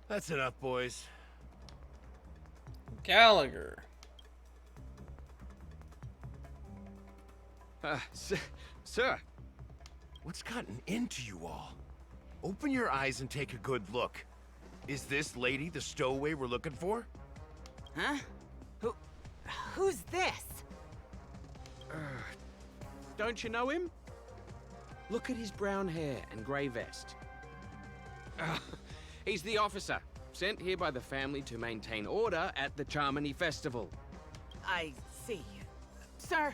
That's enough, boys. Gallagher. Sir. What's gotten into you all? Open your eyes and take a good look. Is this lady the stowaway we're looking for? Huh? Who's this? Don't you know him? Look at his brown hair and grey vest. He's the officer, sent here by the family to maintain order at the Charmony Festival. I see. Sir,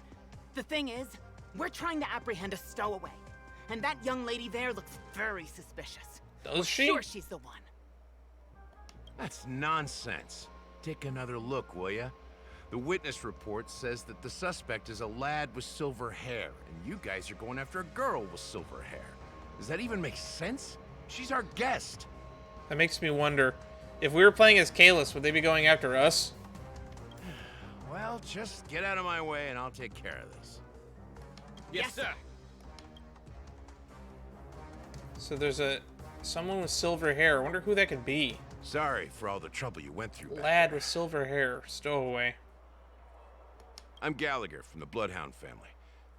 the thing is, we're trying to apprehend a stowaway. And that young lady there looks very suspicious. Does she? Sure she's the one. That's nonsense. Take another look, will ya? The witness report says that the suspect is a lad with silver hair, and you guys are going after a girl with silver hair. Does that even make sense? She's our guest. That makes me wonder, if we were playing as Kalis, would they be going after us? Well, just get out of my way and I'll take care of this. Yes, sir. So there's someone with silver hair. I wonder who that could be. Sorry for all the trouble you went through. Lad with silver hair. Stowaway. I'm Gallagher from the Bloodhound family,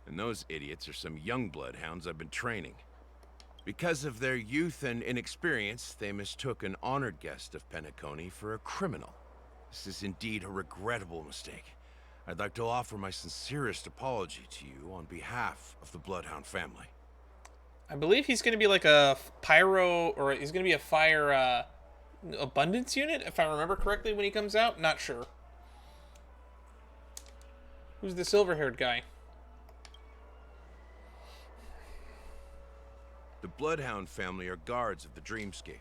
and those idiots are some young bloodhounds I've been training. Because of their youth and inexperience, they mistook an honored guest of Penacony for a criminal. This is indeed a regrettable mistake. I'd like to offer my sincerest apology to you on behalf of the Bloodhound family. I believe he's going to be like a pyro, or he's going to be a fire abundance unit, if I remember correctly when he comes out. Not sure. Who's the silver-haired guy? The Bloodhound family are guards of the Dreamscape.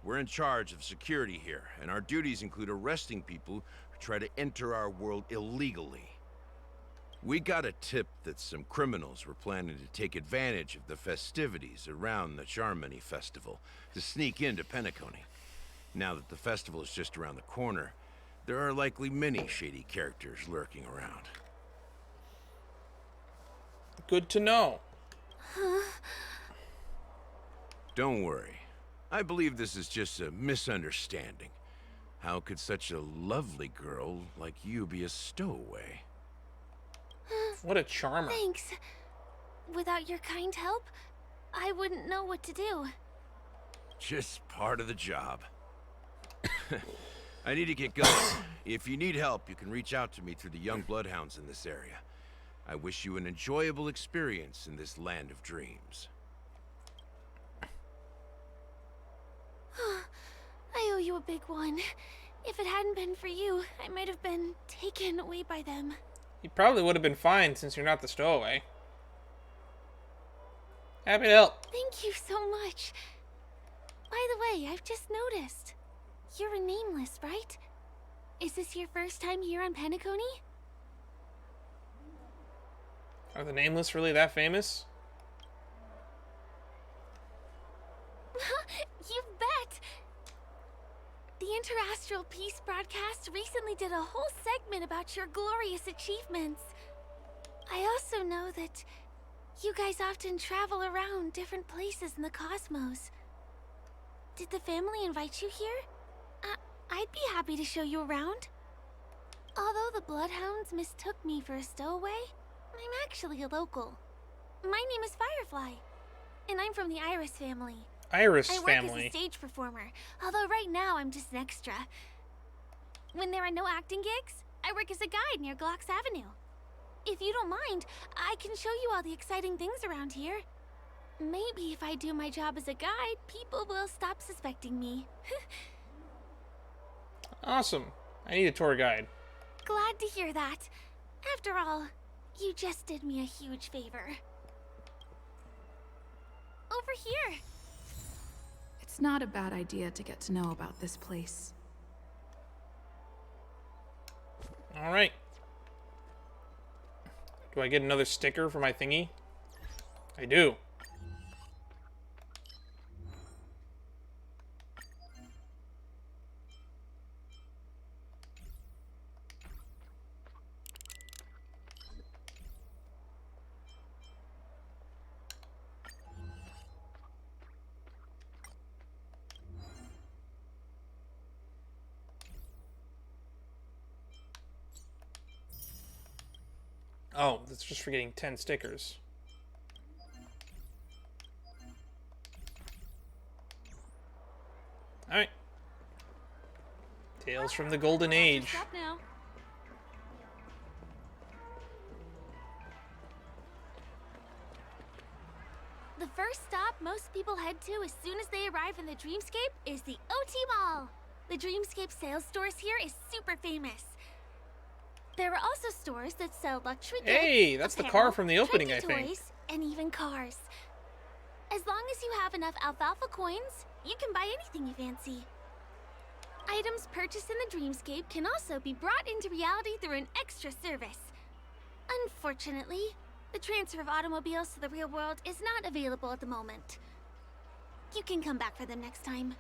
We're in charge of security here, and our duties include arresting people who try to enter our world illegally. We got a tip that some criminals were planning to take advantage of the festivities around the Charmony Festival to sneak into Penacony. Now that the festival is just around the corner, there are likely many shady characters lurking around. Good to know. Don't worry. I believe this is just a misunderstanding. How could such a lovely girl like you be a stowaway? What a charmer. Thanks. Without your kind help, I wouldn't know what to do. Just part of the job. I need to get going. If you need help, you can reach out to me through the young bloodhounds in this area. I wish you an enjoyable experience in this land of dreams. I owe you a big one. If it hadn't been for you, I might have been taken away by them. You probably would have been fine since you're not the stowaway. Happy to help. Thank you so much. By the way, I've just noticed. You're a Nameless, right? Is this your first time here on Penacony? Are the Nameless really that famous? You bet! The Interastral Peace broadcast recently did a whole segment about your glorious achievements. I also know that you guys often travel around different places in the cosmos. Did the family invite you here? I'd be happy to show you around. Although the Bloodhounds mistook me for a stowaway, I'm actually a local. My name is Firefly, and I'm from the Iris family. Iris I work family. as a stage performer, although right now I'm just an extra. When there are no acting gigs, I work as a guide near Glocks Avenue. If you don't mind, I can show you all the exciting things around here. Maybe if I do my job as a guide, people will stop suspecting me. Awesome. I need a tour guide. Glad to hear that. After all, you just did me a huge favor. Over here. It's not a bad idea to get to know about this place. All right. Do I get another sticker for my thingy? I do. Oh, that's just for getting 10 stickers. Alright. Tales from the Golden Age. Stop now. The first stop most people head to as soon as they arrive in the Dreamscape is the OT Mall. The Dreamscape sales stores here is super famous. There are also stores that sell luxury goods, Hey, that's the car from the opening, trendy I think. toys, and even cars. As long as you have enough alfalfa coins, you can buy anything you fancy. Items purchased in the Dreamscape can also be brought into reality through an extra service. Unfortunately, the transfer of automobiles to the real world is not available at the moment. You can come back for them next time.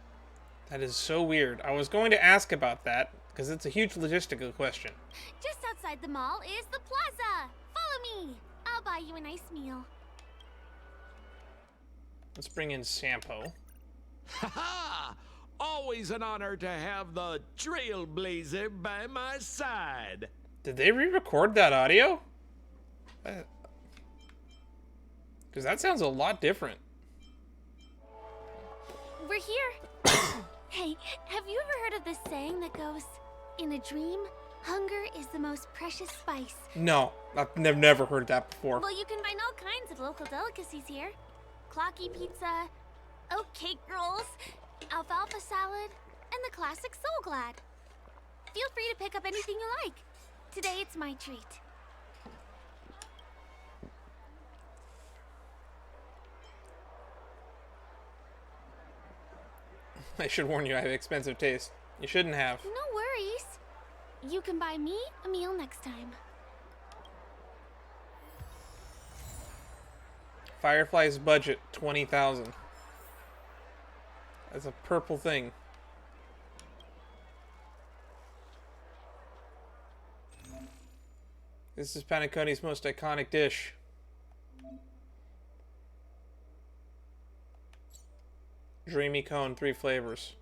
That is so weird. I was going to ask about that, because it's a huge logistical question. Just outside the mall is the plaza. Follow me. I'll buy you a nice meal. Let's bring in Sampo. Ha ha! Always an honor to have the Trailblazer by my side. Did they re-record that audio? Because that sounds a lot different. We're here. Hey, have you ever heard of this saying that goes, in a dream, hunger is the most precious spice? No, I've never heard that before. Well, you can find all kinds of local delicacies here. Clocky pizza, oat cake rolls, alfalfa salad, and the classic Soul Glad. Feel free to pick up anything you like. Today it's my treat. I should warn you, I have expensive taste. You shouldn't have. No worries. You can buy me a meal next time. Firefly's budget, 20,000. That's a purple thing. This is Panicone's most iconic dish. Dreamy cone, 3 flavors.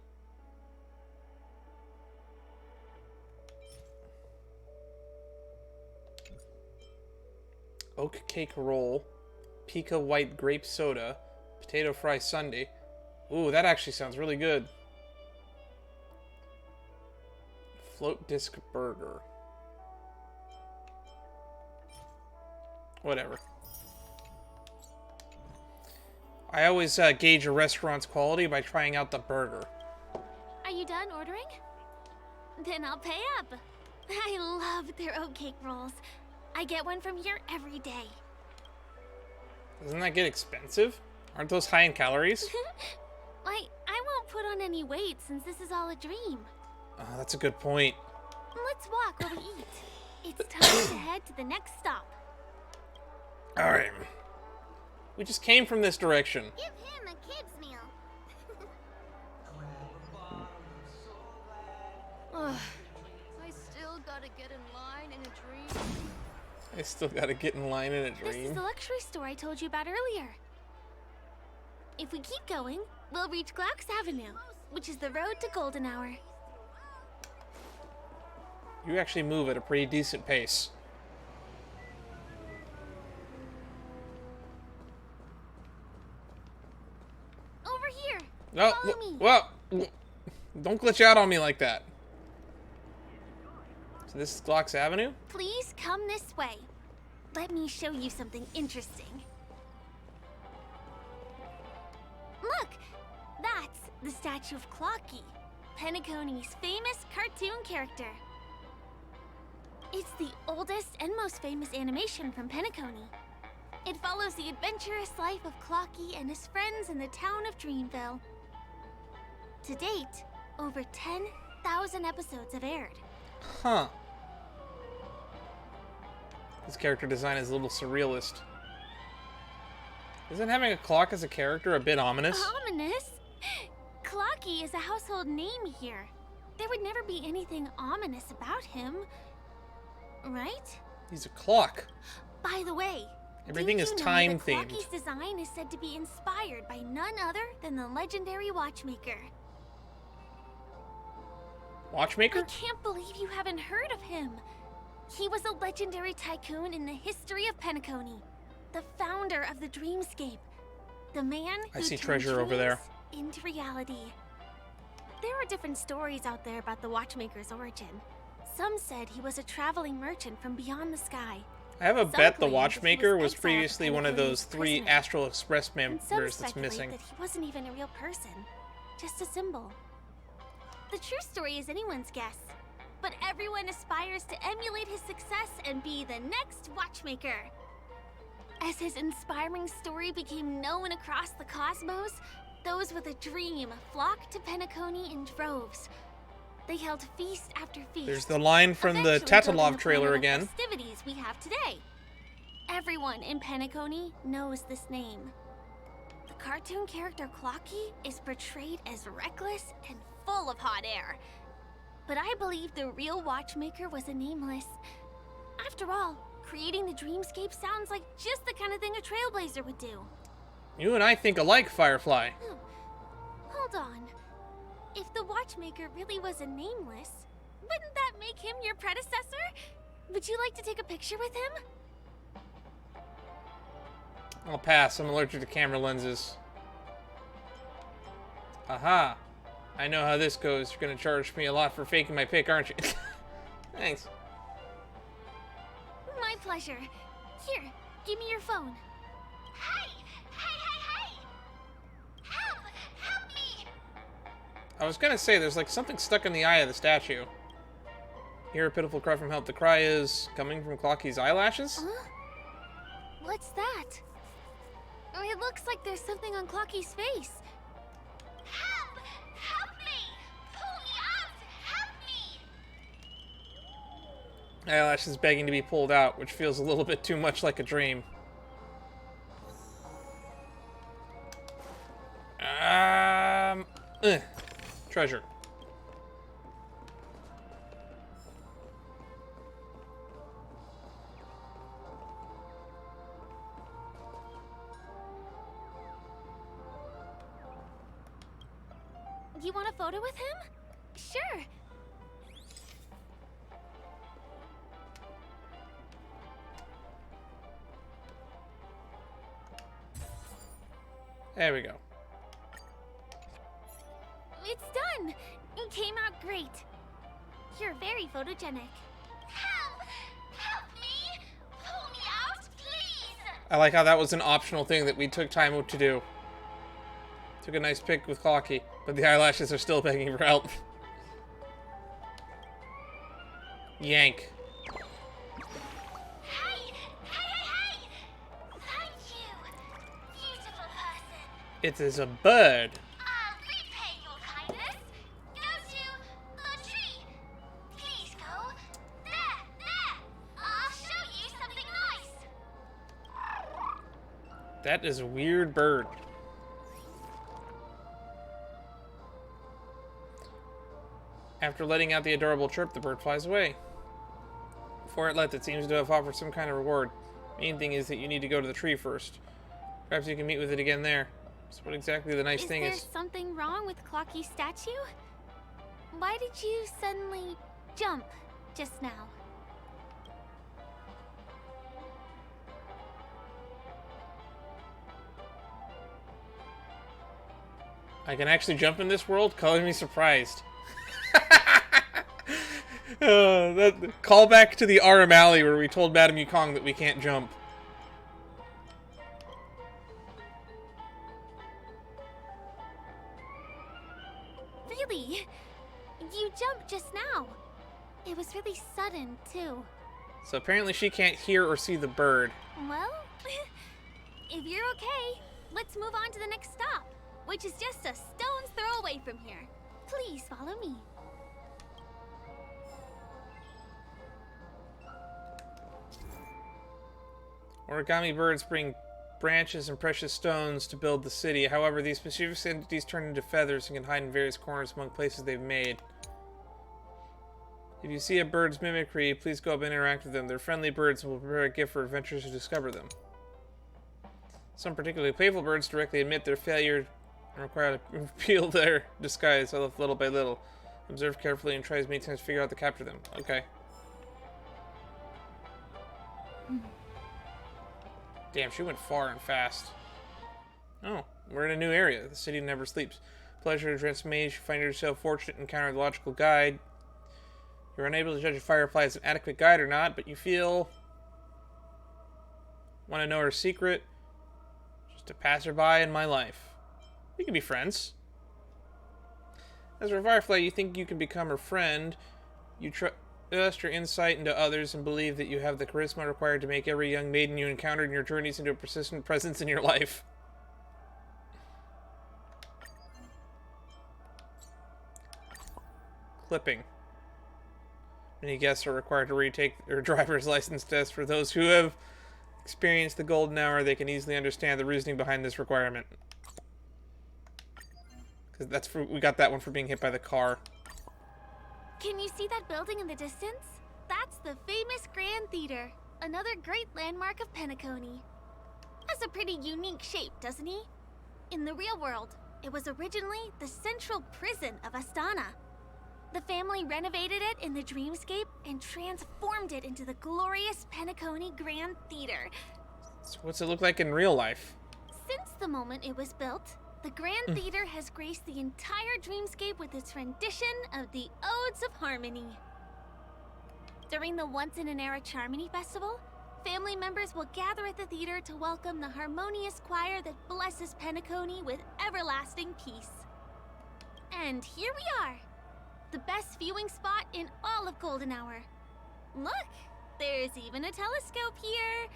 Oak cake roll, pica white grape soda, potato fry sundae. Ooh, that actually sounds really good. Float disc burger. Whatever. I always gauge a restaurant's quality by trying out the burger. Are you done ordering? Then I'll pay up. I love their oat cake rolls. I get one from here every day. Doesn't that get expensive? Aren't those high in calories? I won't put on any weight since this is all a dream. Oh, that's a good point. Let's walk while we eat. It's time to head to the next stop. Alright. We just came from this direction. Give him a kid's meal. Ugh. I still gotta get in line in a dream. I still gotta get in line in a This is dream. the luxury store I told you about earlier. If we keep going, we'll reach Glauc's Avenue, which is the road to Golden Hour. You actually move at a pretty decent pace. Over here. No, Follow me. well, don't glitch out on me like that. So this is Glauc's Avenue? Please come this way. Let me show you something interesting. Look! That's the statue of Clocky, Panicone's famous cartoon character. It's the oldest and most famous animation from Panicone. It follows the adventurous life of Clocky and his friends in the town of Dreamville. To date, over 10,000 episodes have aired. Huh. This character design is a little surrealist. Isn't having a clock as a character a bit ominous? Ominous? Clocky is a household name here. There would never be anything ominous about him. Right? He's a clock. By the way, Everything did is you know time that themed. Clocky's design is said to be inspired by none other than the legendary watchmaker. I Watchmaker? can't believe you haven't heard of him. He was a legendary tycoon in the history of Penacony. The founder of the dreamscape. The man who I see turned treasure over there. dreams into reality. There are different stories out there about the Watchmaker's origin. Some said he was a traveling merchant from beyond the sky. I have a Some bet the claim that he Watchmaker was exiled previously one of those Penacony's 3 prisoner. Astral Express And some members that's speculate missing. that he wasn't even a real person, just a symbol. The true story is anyone's guess, but everyone aspires to emulate his success and be the next Watchmaker. As his inspiring story became known across the cosmos, those with a dream flocked to Penacony in droves. They held feast after feast. There's the line from the eventually building Tatalov the trailer plan of again. Festivities we have today. Everyone in Penacony knows this name. The cartoon character Clocky is portrayed as reckless and full of hot air. But I believe the real Watchmaker was a nameless. After all, creating the dreamscape sounds like just the kind of thing a trailblazer would do. You and I think alike, Firefly. Hold on. If the Watchmaker really was a nameless, wouldn't that make him your predecessor? Would you like to take a picture with him? I'll pass. I'm allergic to camera lenses. Aha. I know how this goes. You're gonna charge me a lot for faking my pic, aren't you? Thanks. My pleasure. Here, give me your phone. Hey! Help me! I was gonna say, there's like something stuck in the eye of the statue. Hear a pitiful cry from help. The cry is coming from Clocky's eyelashes? Huh? What's that? Oh, it looks like there's something on Clocky's face. Help! Help me! Pull me out! Help me! Eyelashes begging to be pulled out, which feels a little bit too much like a dream. Treasure. You want a photo with him? Sure. There we go. It's done! It came out great. You're very photogenic. Help! Help me! Pull me out, please! I like how that was an optional thing that we took time out to do. Took a nice pic with Clocky, but the eyelashes are still begging for help. Yank. Hey! Thank you, beautiful person. It is a bird. I'll repay your kindness. Go to the tree. Please go. There. I'll show you something nice. That is a weird bird. After letting out the adorable chirp, the bird flies away. Before it left, it seems to have offered some kind of reward. Main thing is that you need to go to the tree first. Perhaps you can meet with it again there. So what exactly the nice thing is... Is there something wrong with Clocky's statue? Why did you suddenly jump just now? I can actually jump in this world? Color me surprised. Call back to the Aram Alley where we told Madame Yukong that we can't jump. Really? You jumped just now. It was really sudden, too. So apparently she can't hear or see the bird. Well, if you're okay, let's move on to the next stop, which is just a stone's throw away from here. Please follow me. Origami birds bring branches and precious stones to build the city. However, these mischievous entities turn into feathers and can hide in various corners among places they've made. If you see a bird's mimicry, please go up and interact with them. They're friendly birds and will prepare a gift for adventurers who discover them. Some particularly playful birds directly admit their failure and require to reveal their disguise little by little. Observe carefully and try as many times to figure out how to capture them. Okay. Damn, she went far and fast. Oh, we're in a new area. The city never sleeps. Pleasure to transformation. You find yourself fortunate to encounter the logical guide. You're unable to judge if Firefly is an adequate guide or not, but you feel... Want to know her secret? Just a passerby in my life. We can be friends. As for Firefly, you think you can become her friend. You trust your insight into others and believe that you have the charisma required to make every young maiden you encounter in your journeys into a persistent presence in your life. Clipping. Many guests are required to retake their driver's license test. For those who have experienced the golden hour, they can easily understand the reasoning behind this requirement. Because we got that one for being hit by the car. Can you see that building in the distance? That's the famous Grand Theater, another great landmark of Penacony. Has a pretty unique shape, doesn't he? In the real world, it was originally the central prison of Astana. The family renovated it in the dreamscape and transformed it into the glorious Penacony Grand Theater. So what's it look like in real life? Since the moment it was built, the Grand Theater has graced the entire dreamscape with its rendition of the Odes of Harmony. During the Once-in-an-Era Charmony Festival, family members will gather at the theater to welcome the harmonious choir that blesses Penacony with everlasting peace. And here we are, the best viewing spot in all of Golden Hour. Look, there's even a telescope here.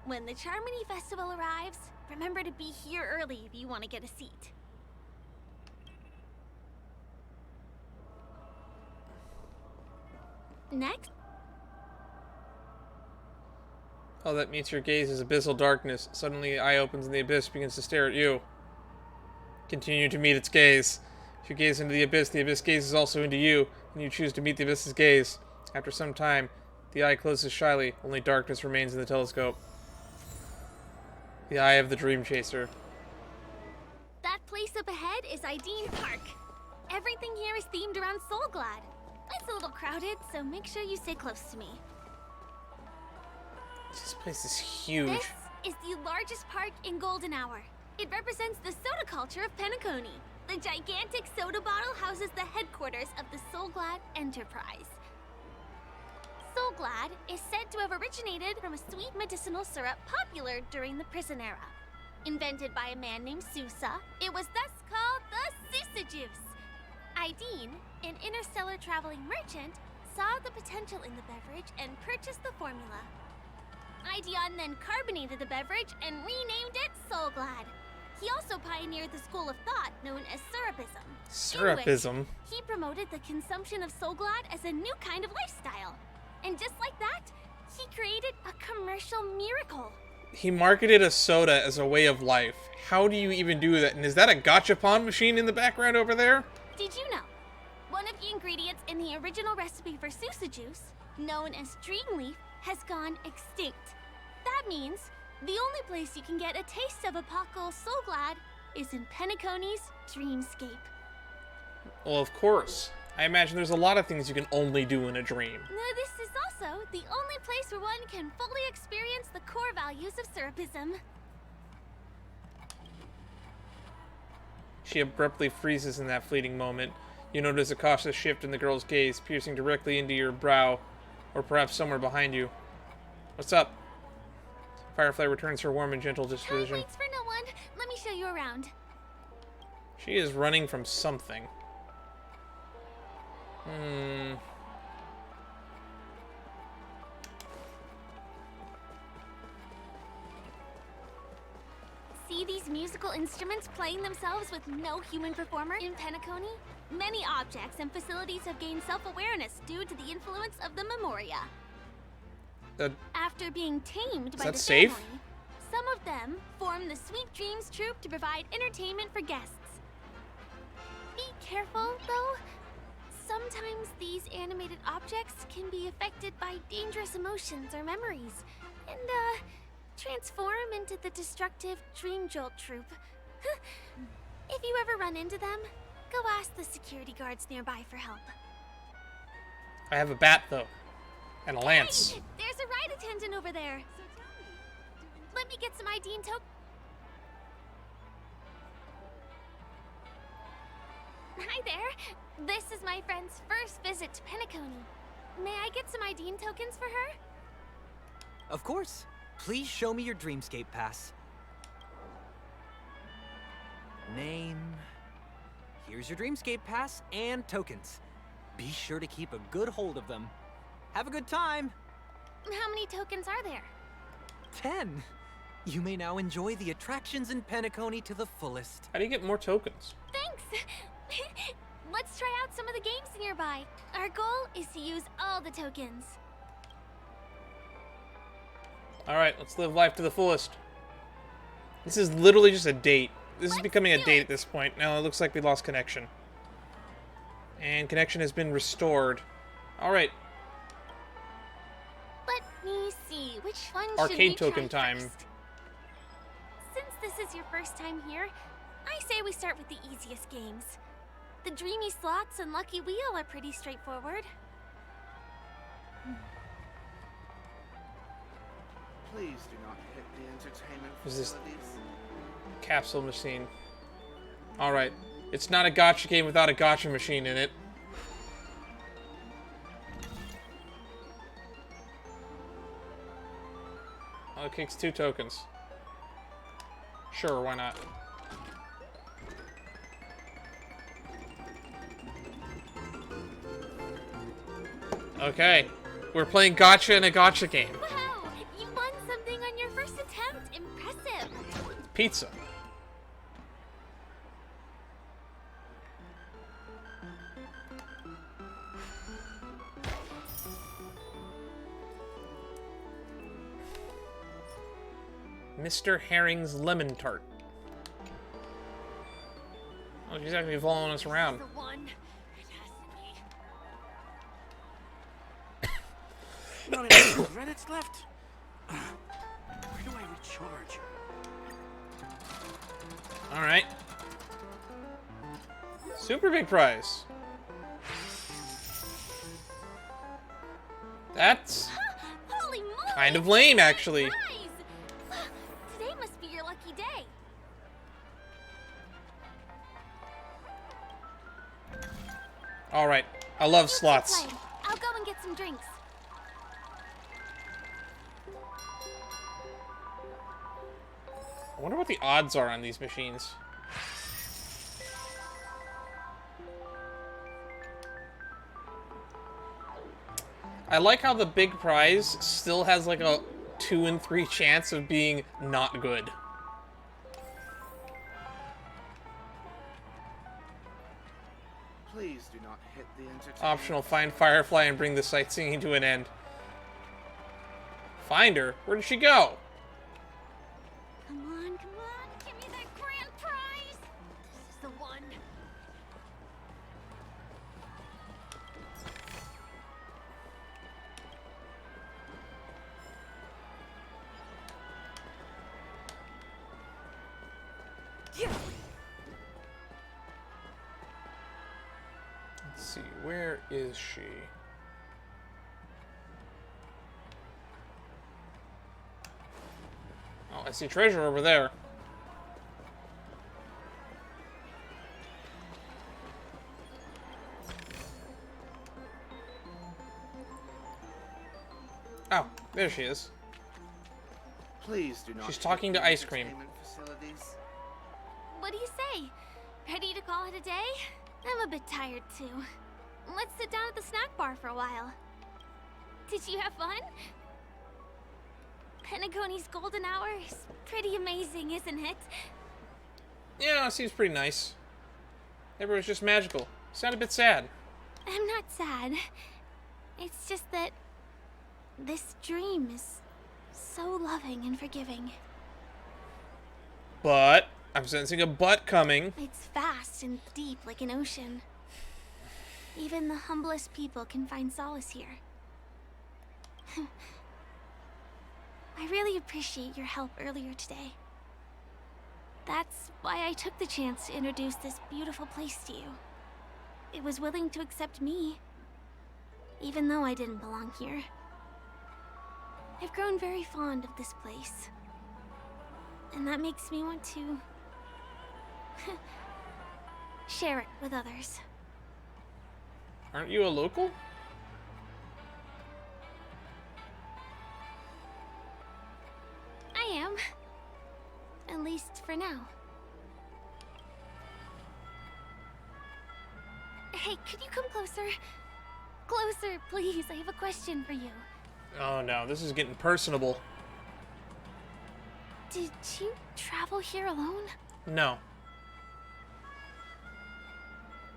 When the Charmony Festival arrives, remember to be here early if you want to get a seat. Next. All that meets your gaze is abyssal darkness. Suddenly, the eye opens and the abyss begins to stare at you. Continue to meet its gaze. If you gaze into the abyss gazes also into you, and you choose to meet the abyss's gaze. After some time, the eye closes shyly, only darkness remains in the telescope. The eye of the dream chaser. That place up ahead is Ideen Park. Everything here is themed around Soulglad. It's a little crowded, so make sure you stay close to me. This place is huge. This is the largest park in Golden Hour. It represents the soda culture of Penacony. The gigantic soda bottle houses the headquarters of the Soulglad Enterprise. Soulglad is said to have originated from a sweet medicinal syrup popular during the prison era. Invented by a man named Sousa, it was thus called the Sousa Juice. Ideen, an interstellar traveling merchant, saw the potential in the beverage and purchased the formula. Ideon then carbonated the beverage and renamed it Soulglad. He also pioneered the school of thought known as Syrupism. Syrupism? He promoted the consumption of Soulglad as a new kind of lifestyle. And just like that, he created a commercial miracle. He marketed a soda as a way of life. How do you even do that? And is that a gachapon machine in the background over there? Did you know? One of the ingredients in the original recipe for Sousa Juice, known as Dreamleaf, has gone extinct. That means the only place you can get a taste of Apocalypse Soulglad is in Penacony's dreamscape. Well, of course. I imagine there's a lot of things you can only do in a dream. This is also the only place where one can fully experience the core values of Syrupism. She abruptly freezes in that fleeting moment. You notice a cautious shift in the girl's gaze, piercing directly into your brow, or perhaps somewhere behind you. What's up? Firefly returns her warm and gentle disposition. Waits for no one. Let me show you around. She is running from something. See these musical instruments playing themselves with no human performer in Penacony? Many objects and facilities have gained self-awareness due to the influence of the Memoria. After being tamed by the safe? family, some of them form the Sweet Dreams troupe to provide entertainment for guests. Be careful, though. Sometimes these animated objects can be affected by dangerous emotions or memories, and, transform into the destructive Dream Jolt troupe. If you ever run into them, go ask the security guards nearby for help. I have a bat, though. And a lance. Hey, there's a ride attendant over there. Let me get some ID and token. Hi there. This is my friend's first visit to Penacony. May I get some ID and tokens for her? Of course. Please show me your Dreamscape pass. Name. Here's your Dreamscape pass and tokens. Be sure to keep a good hold of them. Have a good time. How many tokens are there? 10. You may now enjoy the attractions in Penacony to the fullest. How do you get more tokens? Thanks. Let's try out some of the games nearby. Our goal is to use all the tokens. Alright, let's live life to the fullest. This is literally just a date. This is Let's becoming a do date it. at this point. Now it looks like we lost connection. And connection has been restored. Alright, Let me see, which one should arcade we token try time. first? Since this is your first time here, I say we start with the easiest games. The Dreamy Slots and Lucky Wheel are pretty straightforward. Please do not hit the entertainment Is this- facilities. Capsule machine. Alright. It's not a gotcha game without a gotcha machine in it. Oh, it kicks 2 tokens. Sure, why not? Okay. We're playing gotcha in a gotcha game. Wow! You won something on your first attempt! Impressive! Pizza. Mr. Herring's Lemon Tart. Oh, she's actually following us around. The one. It has to be. Not enough credits left? Where do I recharge? Alright. Super big prize. That's Holy moly! kind of lame, actually. Prize! Today must be your lucky day. Alright. I love You keep slots. playing. I'll go and get some drinks. I wonder what the odds are on these machines. I like how the big prize still has like a 2 in 3 chance of being not good. Please do not hit the entertainment. Optional, find Firefly and bring the sightseeing to an end. Find her? Where did she go? Come on, give me that grand prize. This is the one. Let's see, where is she? Oh, I see treasure over there. Oh, there she is. Please do not. She's hit talking the to Ice Cream. entertainment facilities. What do you say? Ready to call it a day? I'm a bit tired too. Let's sit down at the snack bar for a while. Did you have fun? Penacony's golden hour is pretty amazing, isn't it? Yeah, seems pretty nice. Everyone's just magical. Sound a bit sad. I'm not sad. It's just that this dream is so loving and forgiving. But I'm sensing a but coming. It's vast and deep like an ocean. Even the humblest people can find solace here. I really appreciate your help earlier today. That's why I took the chance to introduce this beautiful place to you. It was willing to accept me, even though I didn't belong here. I've grown very fond of this place. And that makes me want to share it with others. Aren't you a local? I am. At least for now. Hey, could you come closer? Closer, please. I have a question for you. Oh no, this is getting personable. Did you travel here alone? No.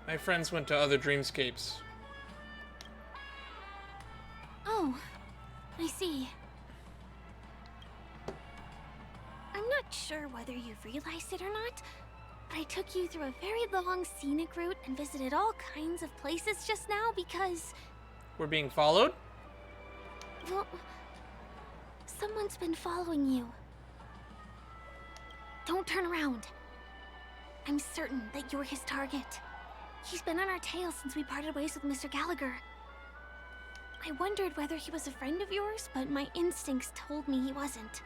My friends went to other dreamscapes. Oh, I see. I'm not sure whether you've realized it or not, but I took you through a very long scenic route and visited all kinds of places just now because... We're being followed? Well, someone's been following you. Don't turn around. I'm certain that you're his target. He's been on our tail since we parted ways with Mr. Gallagher. I wondered whether he was a friend of yours, but my instincts told me he wasn't.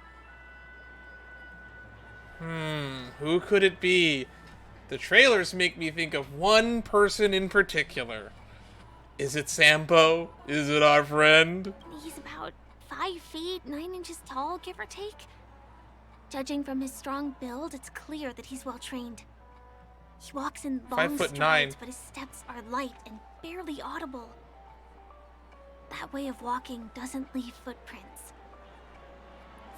Who could it be? The trailers make me think of one person in particular. Is it Sampo? Is it our friend? He's about 5 feet, 9 inches tall, give or take. Judging from his strong build, it's clear that he's well trained. He walks in long 5'9". strides, but his steps are light and barely audible. That way of walking doesn't leave footprints.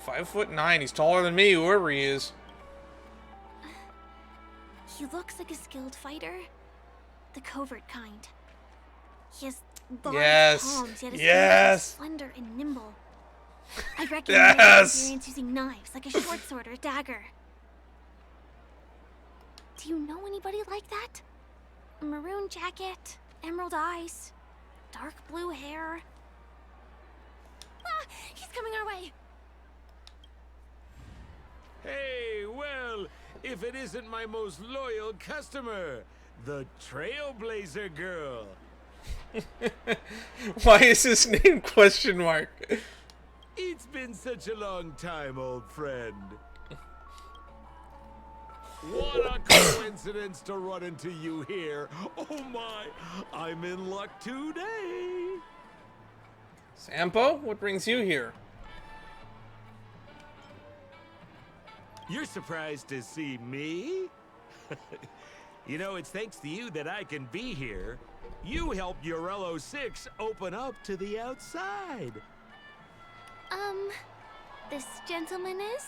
5'9". He's taller than me, whoever he is. He looks like a skilled fighter. The covert kind. He has large palms, yet his fingers are slender and nimble. I reckon he has experience using knives, like a short sword or a dagger. Do you know anybody like that? A maroon jacket, emerald eyes, dark blue hair. Ah, he's coming our way. Hey, well, if it isn't my most loyal customer, the Trailblazer girl. Why is his name question mark? It's been such a long time, old friend. What a coincidence to run into you here. Oh my, I'm in luck today. Sampo, what brings you here? You're surprised to see me? You know, it's thanks to you that I can be here. You helped Urello 6 open up to the outside. This gentleman is?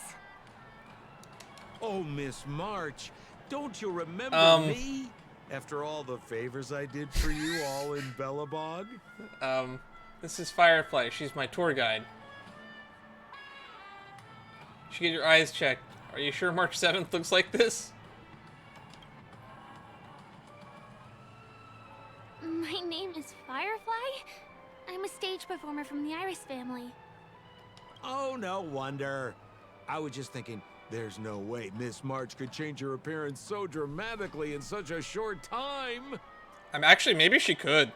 Oh, Miss March, don't you remember me? After all the favors I did for you all in Bellabog? This is Firefly. She's my tour guide. You should get your eyes checked. Are you sure March 7th looks like this? My name is Firefly. I'm a stage performer from the Iris family. Oh, no wonder. I was just thinking, there's no way Miss March could change her appearance so dramatically in such a short time. Actually, maybe she could.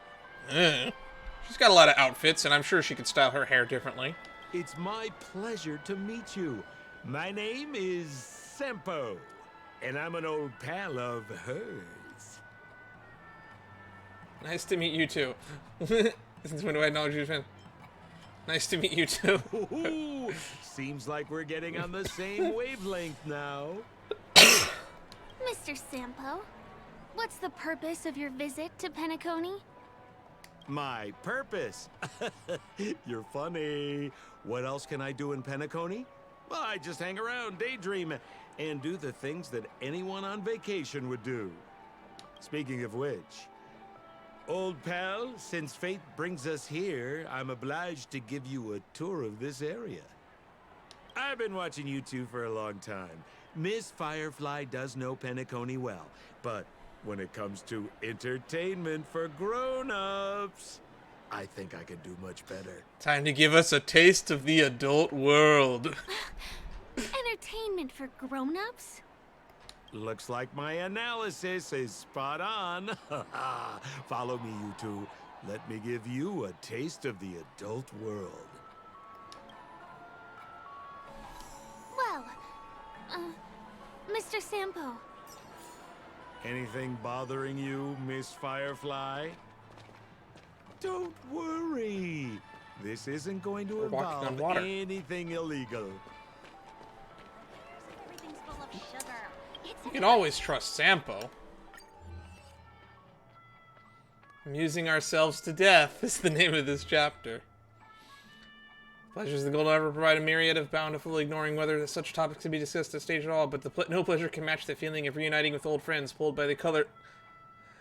She's got a lot of outfits, and I'm sure she could style her hair differently. It's my pleasure to meet you. My name is Sampo, and I'm an old pal of hers. Nice to meet you too. Since when do I acknowledge you, fan? Nice to meet you too. Ooh, seems like we're getting on the same wavelength now. Mr. Sampo, what's the purpose of your visit to Penacony? My purpose? You're funny. What else can I do in Penacony? Well, I just hang around, daydream, and do the things that anyone on vacation would do. Speaking of which, old pal, since fate brings us here, I'm obliged to give you a tour of this area. I've been watching you two for a long time. Miss Firefly does know Penacony well, but when it comes to entertainment for grown-ups, I think I can do much better. Time to give us a taste of the adult world. Entertainment for grown-ups? Looks like my analysis is spot on. Follow me, you two. Let me give you a taste of the adult world. Mr. Sampo. Anything bothering you, Miss Firefly? Don't worry. This isn't going to We're walking on involve water. anything illegal. Everything's full of sugar. You can always trust Sampo. Amusing ourselves to death is the name of this chapter. Pleasures the goal to ever provide a myriad of bountiful, ignoring whether such topics can be discussed at stage at all, but no pleasure can match the feeling of reuniting with old friends, pulled by the color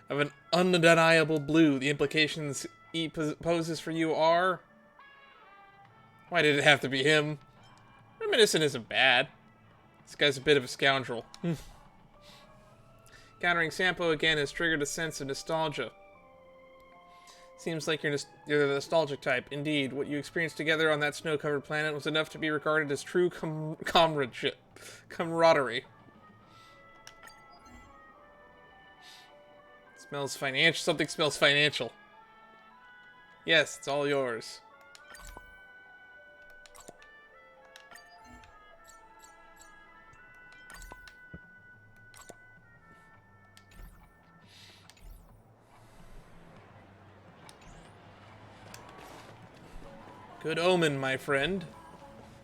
of an undeniable blue. The implications he poses for you are... Why did it have to be him? Reminiscent isn't bad. This guy's a bit of a scoundrel. Countering Sampo again has triggered a sense of nostalgia. Seems like you're the nostalgic type. Indeed, what you experienced together on that snow-covered planet was enough to be regarded as true camaraderie. Smells financial. Something smells financial. Yes, it's all yours. Good omen, my friend.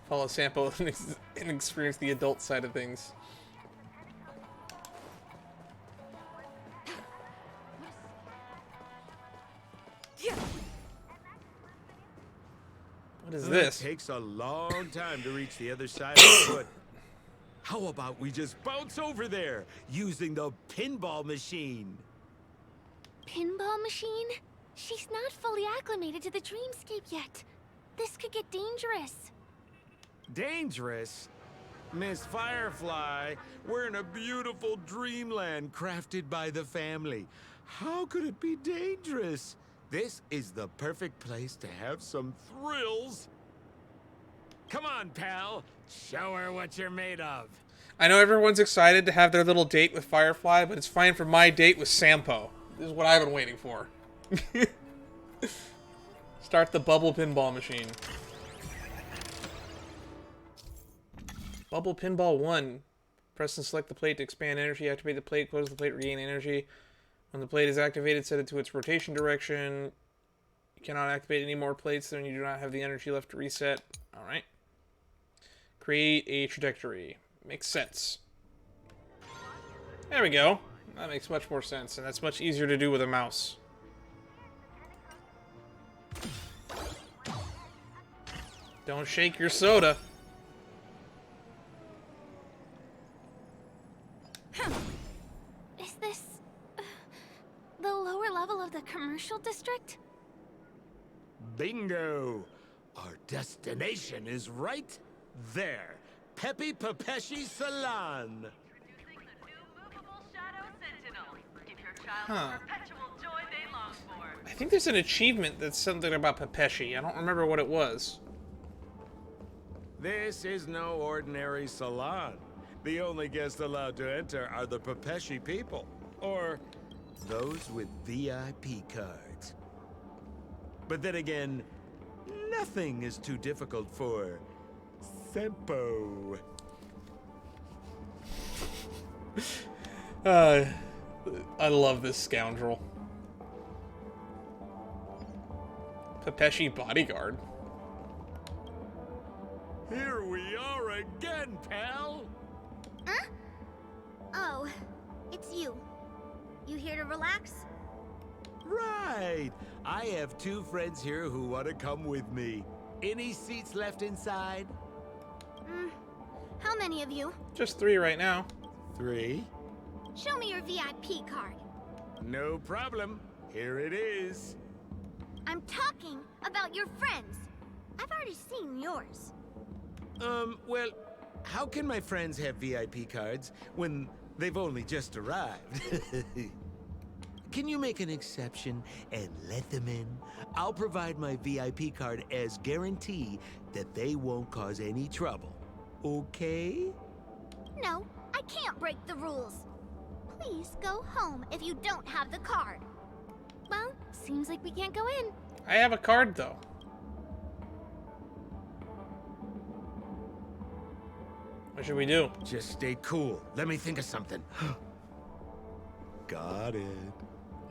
Follow Sampo and experience the adult side of things. What is this? It takes a long time to reach the other side of the foot. How about we just bounce over there using the pinball machine? Pinball machine? She's not fully acclimated to the dreamscape yet. This could get dangerous. Dangerous? Miss Firefly, we're in a beautiful dreamland crafted by the family. How could it be dangerous? This is the perfect place to have some thrills. Come on, pal. Show her what you're made of. I know everyone's excited to have their little date with Firefly, but it's fine for my date with Sampo. This is what I've been waiting for. Start the bubble pinball machine. Bubble pinball 1. Press and select the plate to expand energy. Activate the plate. Close the plate. Regain energy. When the plate is activated, set it to its rotation direction. You cannot activate any more plates than you do not have the energy left to reset. Alright. Create a trajectory. Makes sense. There we go. That makes much more sense, and that's much easier to do with a mouse. Don't shake your soda. Is this... the lower level of the commercial district? Bingo! Our destination is right there. Peppy Papeshi Salon. Huh. I think there's an achievement that's something about Papeshi. I don't remember what it was. This is no ordinary salon. The only guests allowed to enter are the Papeshi people, or those with VIP cards. But then again, nothing is too difficult for Sampo. I love this scoundrel. Papeshi bodyguard. Here we are again, pal! Huh? Oh, it's you. You here to relax? Right! I have two friends here who want to come with me. Any seats left inside? How many of you? Just 3 right now. 3? Show me your VIP card. No problem. Here it is. I'm talking about your friends. I've already seen yours. Well, how can my friends have VIP cards when they've only just arrived? Can you make an exception and let them in? I'll provide my VIP card as guarantee that they won't cause any trouble. Okay? No, I can't break the rules. Please go home if you don't have the card. Well, seems like we can't go in. I have a card, though. What should we do? Just stay cool. Let me think of something. Got it.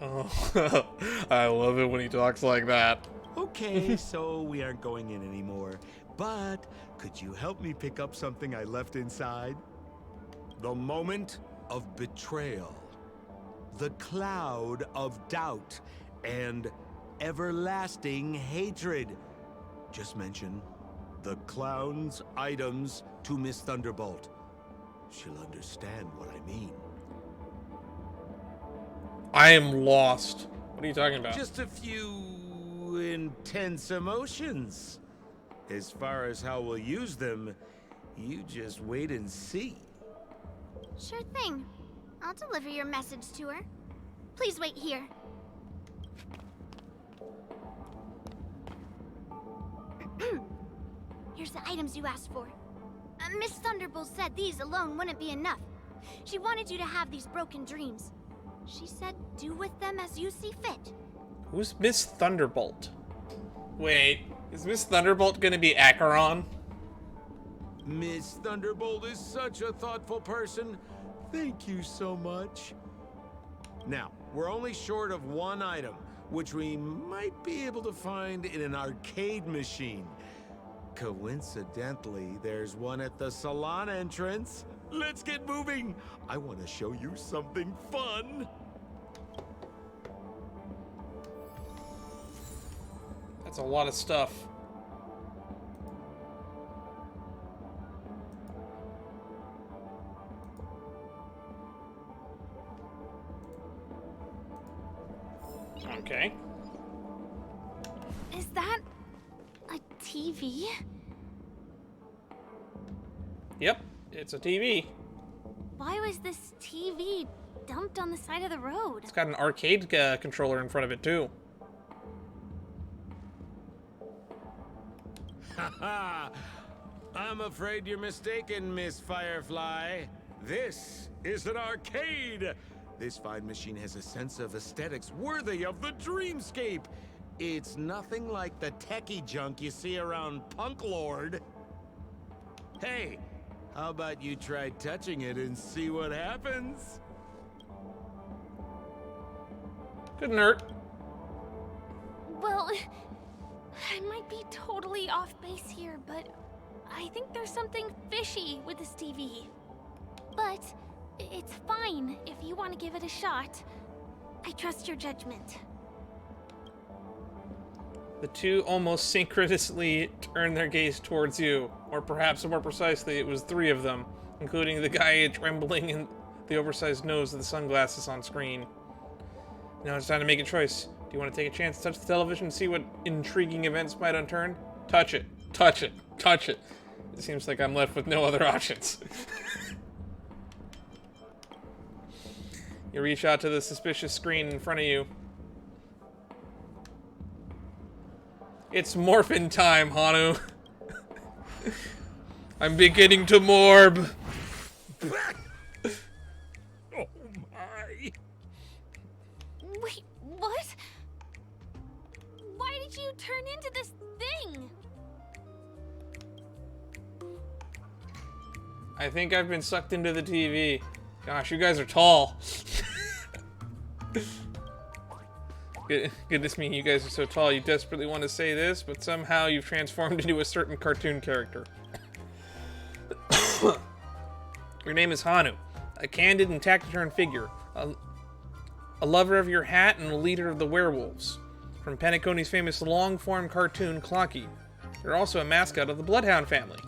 Oh, I love it when he talks like that. Okay, so we aren't going in anymore. But could you help me pick up something I left inside? The moment of betrayal. The cloud of doubt and everlasting hatred. Just mention the clown's items to Miss Thunderbolt. She'll understand what I mean. I am lost. What are you talking about? Just a few intense emotions. As far as how we'll use them, you just wait and see. Sure thing. I'll deliver your message to her. Please wait here. Here's the items you asked for. Miss Thunderbolt said these alone wouldn't be enough. She wanted you to have these broken dreams. She said do with them as you see fit. Who's Miss Thunderbolt? Wait, is Miss Thunderbolt gonna be Acheron? Miss Thunderbolt is such a thoughtful person. Thank you so much. Now, we're only short of one item, which we might be able to find in an arcade machine. Coincidentally, there's one at the salon entrance. Let's get moving. I want to show you something fun. That's a lot of stuff. Okay. Is that a TV? Yep, it's a TV. Why was this TV dumped on the side of the road? It's got an arcade controller in front of it, too. Haha! I'm afraid you're mistaken, Miss Firefly. This is an arcade. This fine machine has a sense of aesthetics worthy of the dreamscape. It's nothing like the techie junk you see around Punk Lord. Hey, how about you try touching it and see what happens? Couldn't hurt. Well, I might be totally off base here, but I think there's something fishy with this TV. But it's fine if you want to give it a shot. I trust your judgment. The two almost synchronously turn their gaze towards you, or perhaps more precisely, it was three of them, including the guy trembling in the oversized nose of the sunglasses on screen. Now it's time to make a choice. Do you want to take a chance to touch the television and see what intriguing events might unturn? Touch it. Touch it. Touch it. It seems like I'm left with no other options. You reach out to the suspicious screen in front of you. It's morphin' time, Hanu. I'm beginning to morb. Oh my! Wait, what? Why did you turn into this thing? I think I've been sucked into the TV. Gosh, you guys are tall. Goodness me, you guys are so tall. You desperately want to say this, but somehow you've transformed into a certain cartoon character. Your name is Hanu, a candid and taciturn figure, a lover of your hat and a leader of the werewolves. From Penacony's famous long-form cartoon, Clocky. You're also a mascot of the Bloodhound family.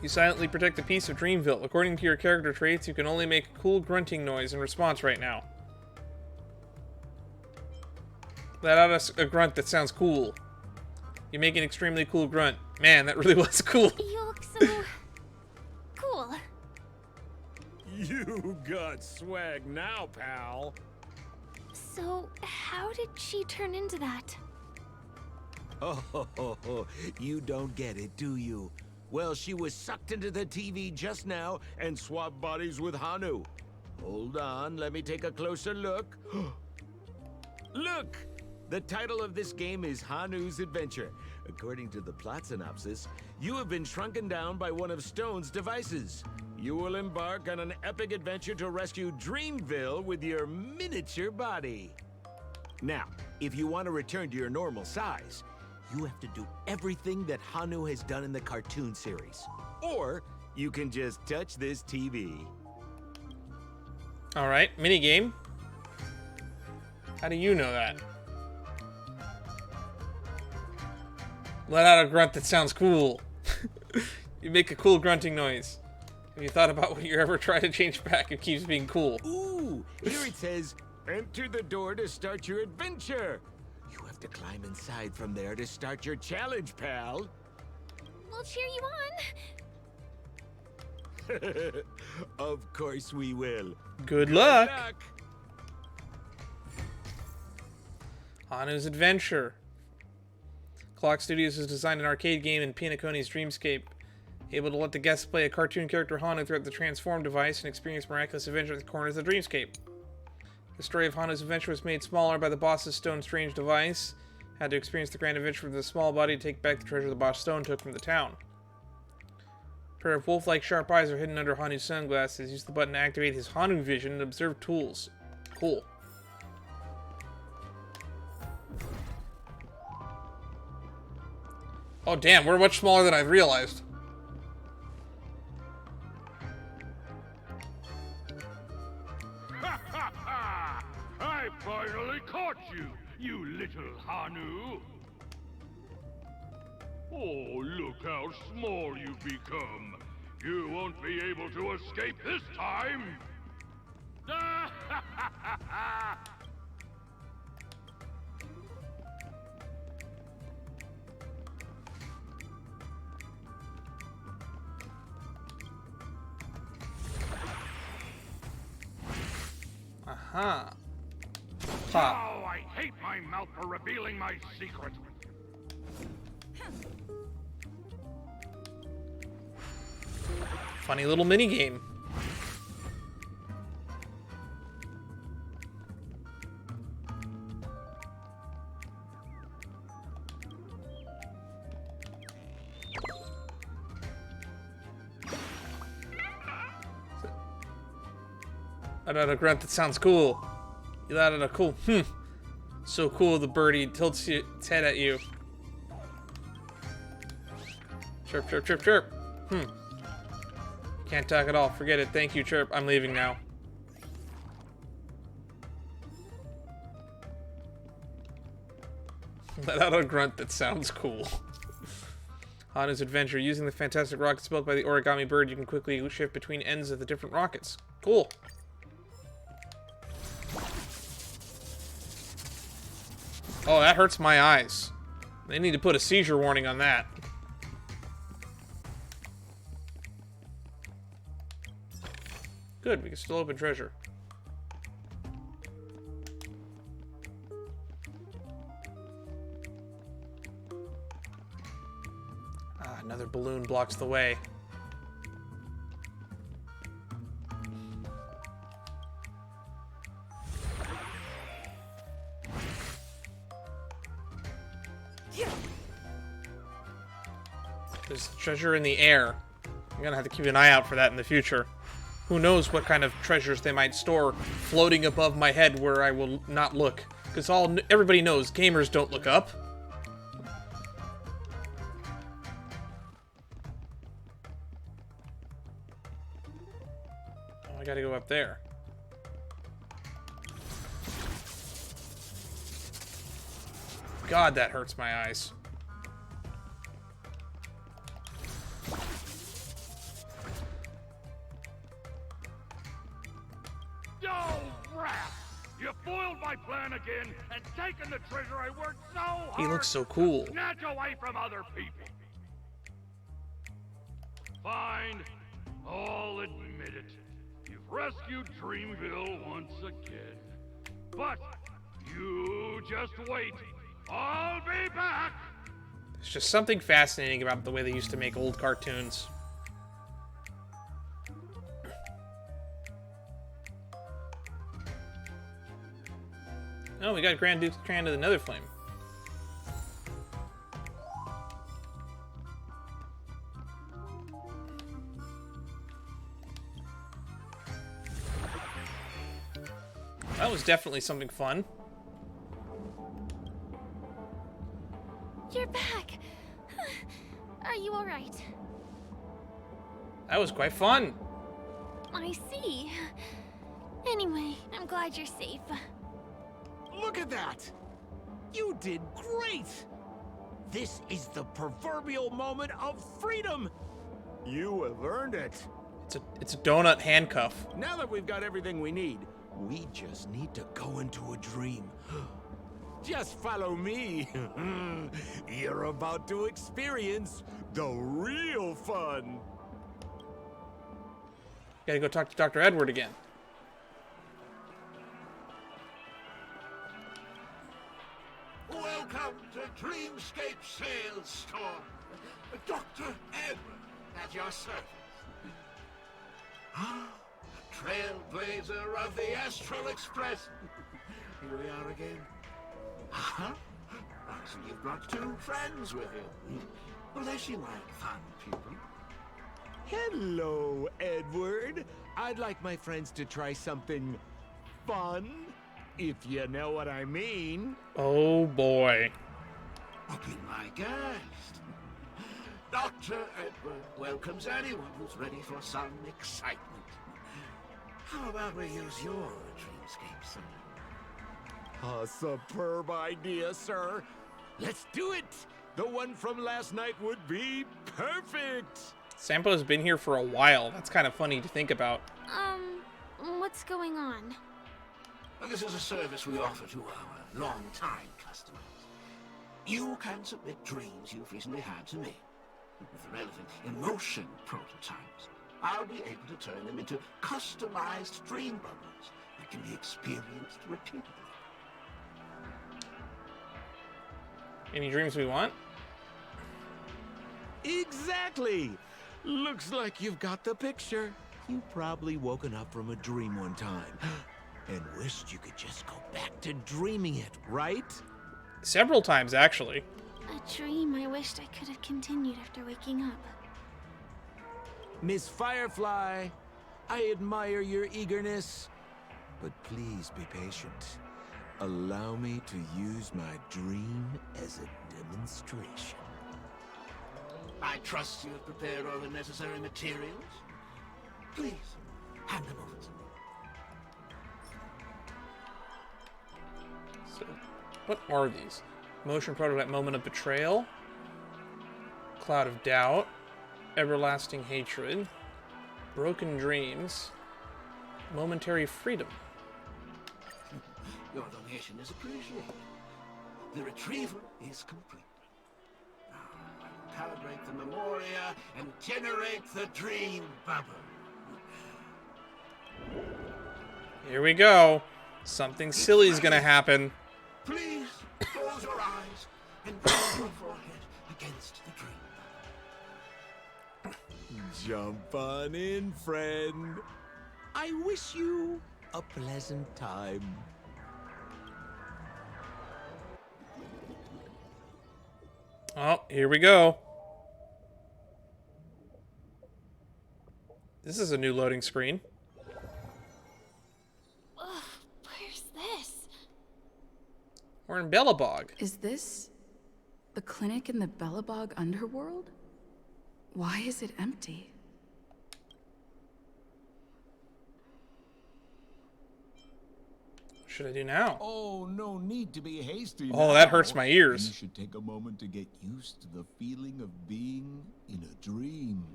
You silently protect a piece of Dreamville. According to your character traits, you can only make a cool grunting noise in response right now. Let out a grunt that sounds cool. You make an extremely cool grunt. Man, that really was cool. You look so cool. You got swag now, pal. So, how did she turn into that? Oh, you don't get it, do you? Well, she was sucked into the TV just now and swapped bodies with Hanu. Hold on, let me take a closer look. Look! The title of this game is Hanu's Adventure. According to the plot synopsis, you have been shrunken down by one of Stone's devices. You will embark on an epic adventure to rescue Dreamville with your miniature body. Now, if you want to return to your normal size, you have to do everything that Hanu has done in the cartoon series. Or you can just touch this TV. All right, minigame. How do you know that? Let out a grunt that sounds cool. You make a cool grunting noise. Have you thought about what you ever try to change back? It keeps being cool. Ooh, here it says, enter the door to start your adventure. You have to climb inside from there to start your challenge, pal. We'll cheer you on. Of course we will. Good luck. Hanu's Adventure. Clock Studios has designed an arcade game in Pinaconi's Dreamscape, able to let the guests play a cartoon character Hanu throughout the transform device and experience miraculous adventure at the corners of the Dreamscape. The story of Hanu's adventure was made smaller by the boss's Stone Strange device. Had to experience the grand adventure with a small body to take back the treasure the boss Stone took from the town. A pair of wolf-like sharp eyes are hidden under Hanu's sunglasses. Use the button to activate his Hanu vision and observe tools. Cool. Oh damn, we're much smaller than I realized. I finally caught you, you little Hanu. Oh, look how small you've become. You won't be able to escape this time. Aha. Oh, I hate my mouth for revealing my secret. Funny little mini game. I got a grunt that sounds cool. You let out a cool So cool the birdie tilts its head at you. Chirp, chirp, chirp, chirp. Can't talk at all. Forget it. Thank you, Chirp. I'm leaving now. Let out a grunt that sounds cool. Hanu's Adventure. Using the fantastic rockets built by the origami bird, you can quickly shift between ends of the different rockets. Cool. Oh, that hurts my eyes. They need to put a seizure warning on that. Good, we can still open treasure. Ah, another balloon blocks the way. There's treasure in the air. I'm gonna have to keep an eye out for that in the future. Who knows what kind of treasures they might store floating above my head where I will not look. Because everybody knows gamers don't look up. Oh, I gotta go up there. God, that hurts my eyes. You foiled my plan again and taken the treasure I worked so hard. He looks so cool. Snatch away from other people. Fine, I'll admit it. You've rescued Dreamville once again. But you just wait. I'll be back. There's just something fascinating about the way they used to make old cartoons. Oh, we got Grand Duke's Strand of the Nether Flame. That was definitely something fun. You're back. Are you alright? That was quite fun. I see. Anyway, I'm glad you're safe. Look at that! You did great! This is the proverbial moment of freedom! You have earned it. It's a donut handcuff. Now that we've got everything we need, we just need to go into a dream. Just follow me. You're about to experience the real fun. Gotta go talk to Dr. Edward again. Welcome to Dreamscape Sales Store. Dr. Edward at your service. Trailblazer of the Astral Express. Here we are again. So you've brought 2 friends with you. Well, they seem like fun people. Hello, Edward. I'd like my friends to try something fun, if you know what I mean. Oh boy. Be my guest. Dr. Edward welcomes anyone who's ready for some excitement. How about we use your dreamscape, sir? A superb idea, sir. Let's do it. The one from last night would be perfect. Sampo's been here for a while. That's kind of funny to think about. What's going on? Well, this is a service we offer to our long-time customers. You can submit dreams you've recently had to me. With the relevant emotion prototypes, I'll be able to turn them into customized dream bubbles that can be experienced repeatedly. Any dreams we want? Exactly. Looks like you've got the picture. You've probably woken up from a dream one time and wished you could just go back to dreaming it, right? Several times, actually. A dream I wished I could have continued after waking up. Miss Firefly, I admire your eagerness, but please be patient. Allow me to use my dream as a demonstration. I trust you have prepared all the necessary materials. Please, hand them over to me. So, what are these? Motion prototype, moment of betrayal, cloud of doubt, everlasting hatred, broken dreams, momentary freedom. Your donation is appreciated. The retrieval is complete. Now, calibrate the memoria and generate the dream bubble. Here we go. Something silly's gonna happen. Please close your eyes and press your forehead against the dream bubble. Jump on in, friend. I wish you a pleasant time. Oh, here we go. This is a new loading screen. Ugh, where's this? We're in Bellabog. Is this the clinic in the Bellabog underworld? Why is it empty? What should I do now? Oh, no need to be hasty. Oh, that hurts my ears. You should take a moment to get used to the feeling of being in a dream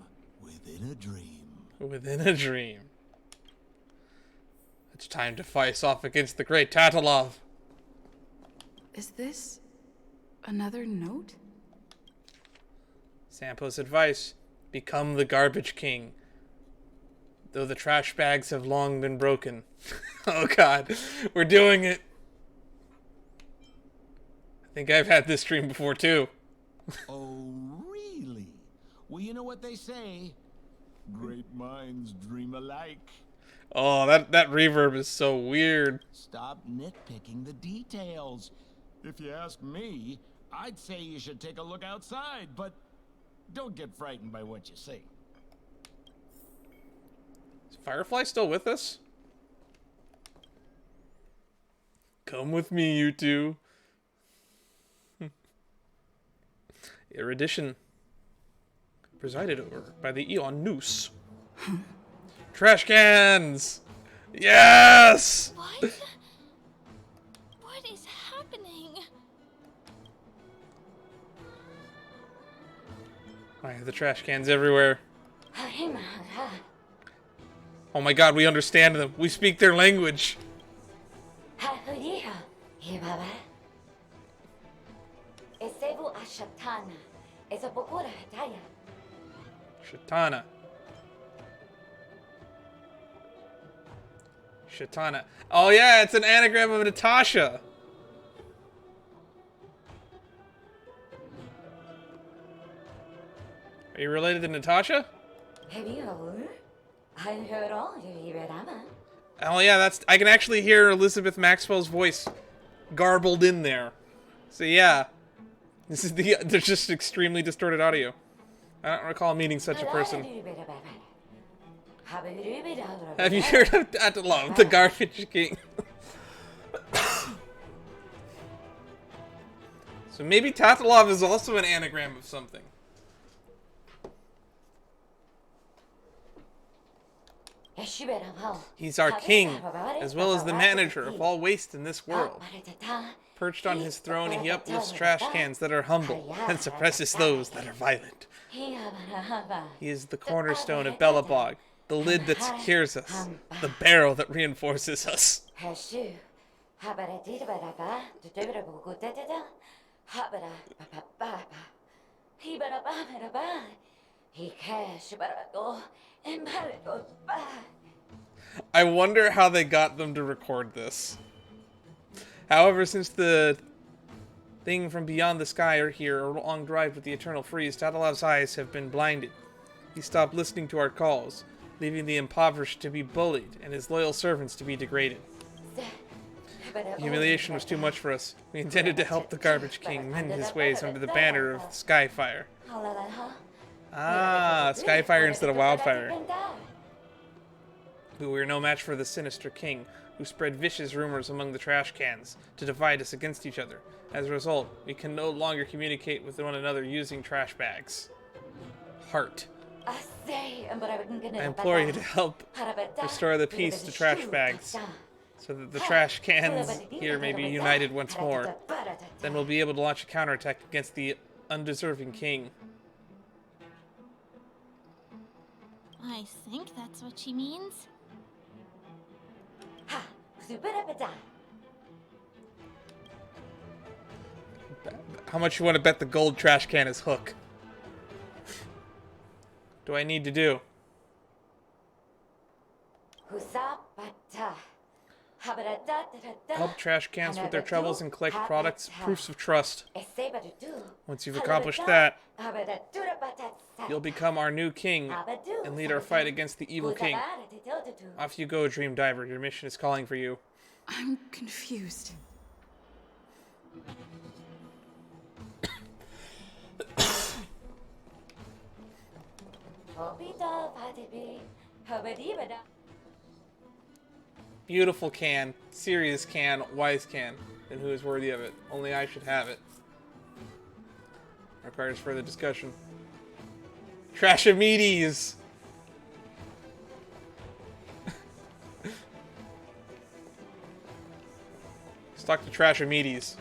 within a dream. Within a dream. It's time to face off against the great Tatalov. Is this another note? Sampo's advice: become the garbage king. Though the trash bags have long been broken. Oh god, we're doing it. I think I've had this dream before too. Oh, really? Well, you know what they say. Great minds dream alike. Oh, that reverb is so weird. Stop nitpicking the details. If you ask me, I'd say you should take a look outside, but don't get frightened by what you see. Is Firefly still with us? Come with me, you two. Erudition. Presided over by the Eon Noose. Trash cans! Yes! What? What is happening? Why are the trash cans everywhere? Oh my god, we understand them. We speak their language. Shatana. Shatana. Oh yeah, it's an anagram of Natasha. Are you related to Natasha? Oh yeah, that's I can actually hear Elizabeth Maxwell's voice garbled in there. So yeah. This is there's just extremely distorted audio. I don't recall meeting such a person. Have you heard of Tatalov, the Garbage King? So maybe Tatalov is also an anagram of something. He's our king, as well as the manager of all waste in this world. Perched on his throne, he uplifts trash cans that are humble and suppresses those that are violent. He is the cornerstone of Belobog, the lid that secures us, the barrel that reinforces us. I wonder how they got them to record this. However, since the thing from beyond the sky are here, a long drive with the eternal freeze, Tatalov's eyes have been blinded. He stopped listening to our calls, leaving the impoverished to be bullied and his loyal servants to be degraded. The humiliation was too much for us. We intended to help the Garbage King mend his ways under the banner of Skyfire. Ah, Skyfire instead of Wildfire. But we are no match for the sinister king, who spread vicious rumors among the trash cans to divide us against each other. As a result, we can no longer communicate with one another using trash bags. Heart. I implore you to help restore the peace to trash bags, so that the trash cans here may be united once more. Then we'll be able to launch a counterattack against the undeserving king. I think that's what she means. How much you want to bet the gold trash can is Hook? Do I need to do? Help trash cans with their troubles and collect products, proofs of trust. Once you've accomplished that, you'll become our new king and lead our fight against the evil king. Off you go, Dream Diver. Your mission is calling for you. I'm confused. Beautiful can, serious can, wise can, and who is worthy of it? Only I should have it. Requires further discussion. Trashomedes! Stuck to Trashomedes.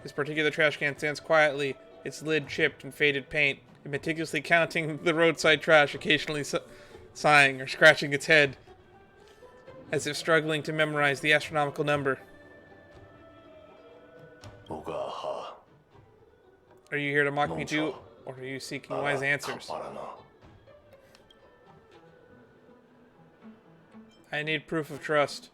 This particular trash can stands quietly, its lid chipped and faded paint, and meticulously counting the roadside trash, occasionally sighing or scratching its head, as if struggling to memorize the astronomical number. Are you here to mock me too, or are you seeking wise answers? I need proof of trust.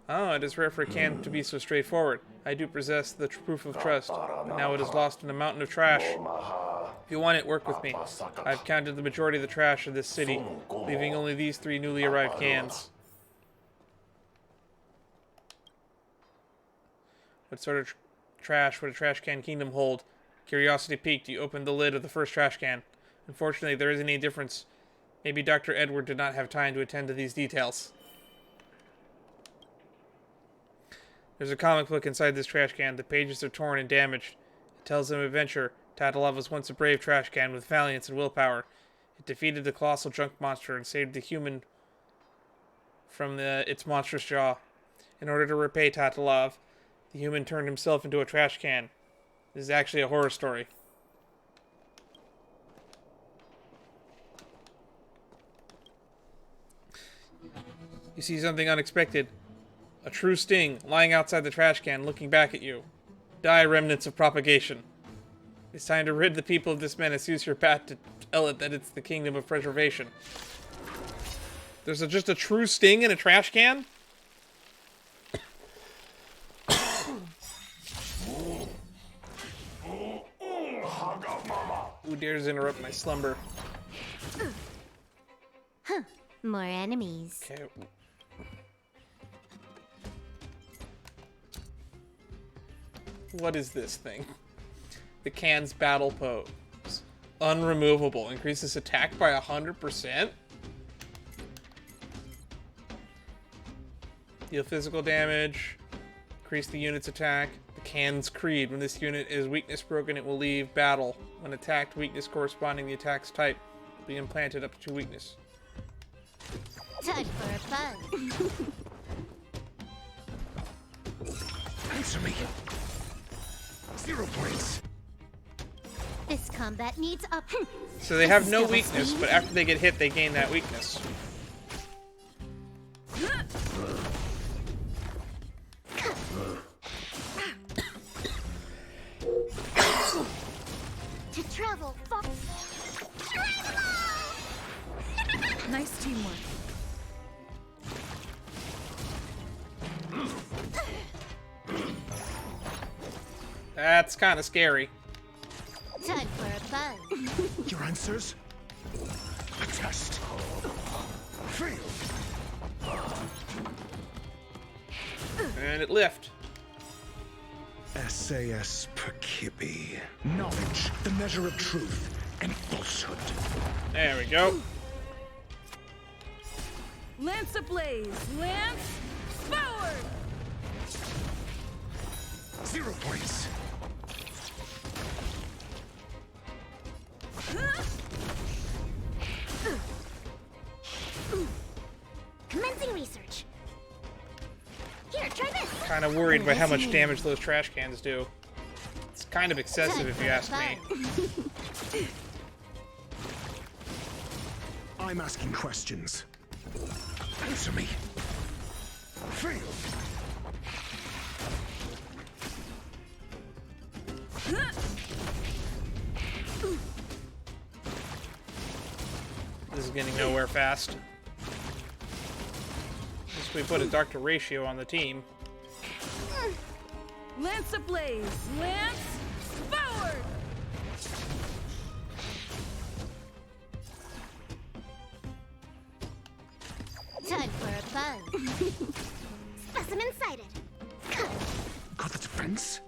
Oh, it is rare for a can to be so straightforward. I do possess the proof of trust, but now it is lost in a mountain of trash. If you want it, work with me. I've counted the majority of the trash of this city, leaving only these 3 newly arrived cans. What sort of trash would a trash can kingdom hold? Curiosity piqued, you opened the lid of the first trash can. Unfortunately, there isn't any difference. Maybe Dr. Edward did not have time to attend to these details. There's a comic book inside this trash can. The pages are torn and damaged. It tells of an adventure. Tatalov was once a brave trash can with valiance and willpower. It defeated the colossal junk monster and saved the human from its monstrous jaw. In order to repay Tatalov, the human turned himself into a trash can. This is actually a horror story. You see something unexpected. A true sting lying outside the trash can looking back at you. Die, remnants of propagation. It's time to rid the people of this menace. Use your path to tell it that it's the kingdom of preservation. There's just a true sting in a trash can? Who dares interrupt my slumber? More enemies. Okay. What is this thing? The can's battle pose. Unremovable. Increases attack by 100%? Deal physical damage. Increase the unit's attack. The can's creed. When this unit is weakness broken, it will leave battle. When attacked, weakness corresponding to the attack's type will be implanted up to weakness. Time for a fun. Answer me. 0 points. This combat needs up. So they have no weakness, but after they get hit, they gain that weakness. To travel far. Nice teamwork. That's kind of scary. Time for a fun. Your answers? A test. Fail. And it lift. SAS Perkibi. Knowledge, the measure of truth and falsehood. There we go. Lance ablaze! Lance forward! 0 points. Commencing research. Here, try this. Kind of worried by how much damage those trash cans do. It's kind of excessive if you ask me. I'm asking questions. Answer me. Fail. This is getting nowhere fast. Unless we put a Dr. Ratio on the team. Lance ablaze! Lance forward! Time for a fun. Specimen sighted. Got the defense?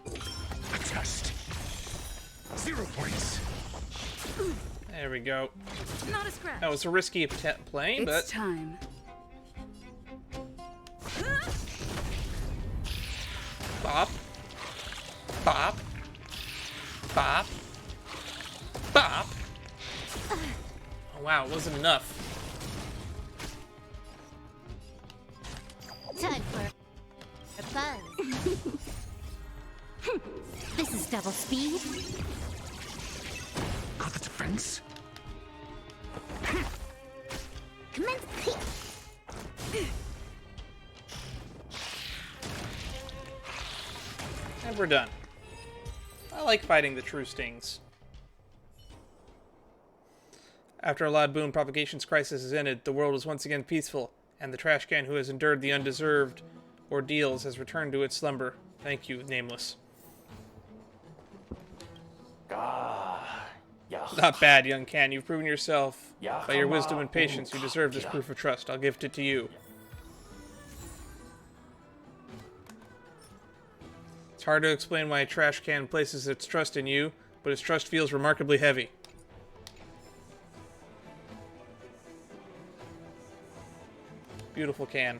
A test. 0 points. There we go. Not a scratch. That was a risky playing, but It's time. bop, bop, bop, bop. Oh, wow, it wasn't enough. Time for a fun. This is double speed. Got the defense? Commence. And we're done. I like fighting the true stings. After a loud boom, propagation's crisis has ended. The world is once again peaceful, and the trash can who has endured the undeserved ordeals has returned to its slumber. Thank you, Nameless. Not bad, young can. You've proven yourself by your wisdom and patience. You deserve this proof of trust. I'll gift it to you. It's hard to explain why a trash can places its trust in you, but its trust feels remarkably heavy. beautiful can.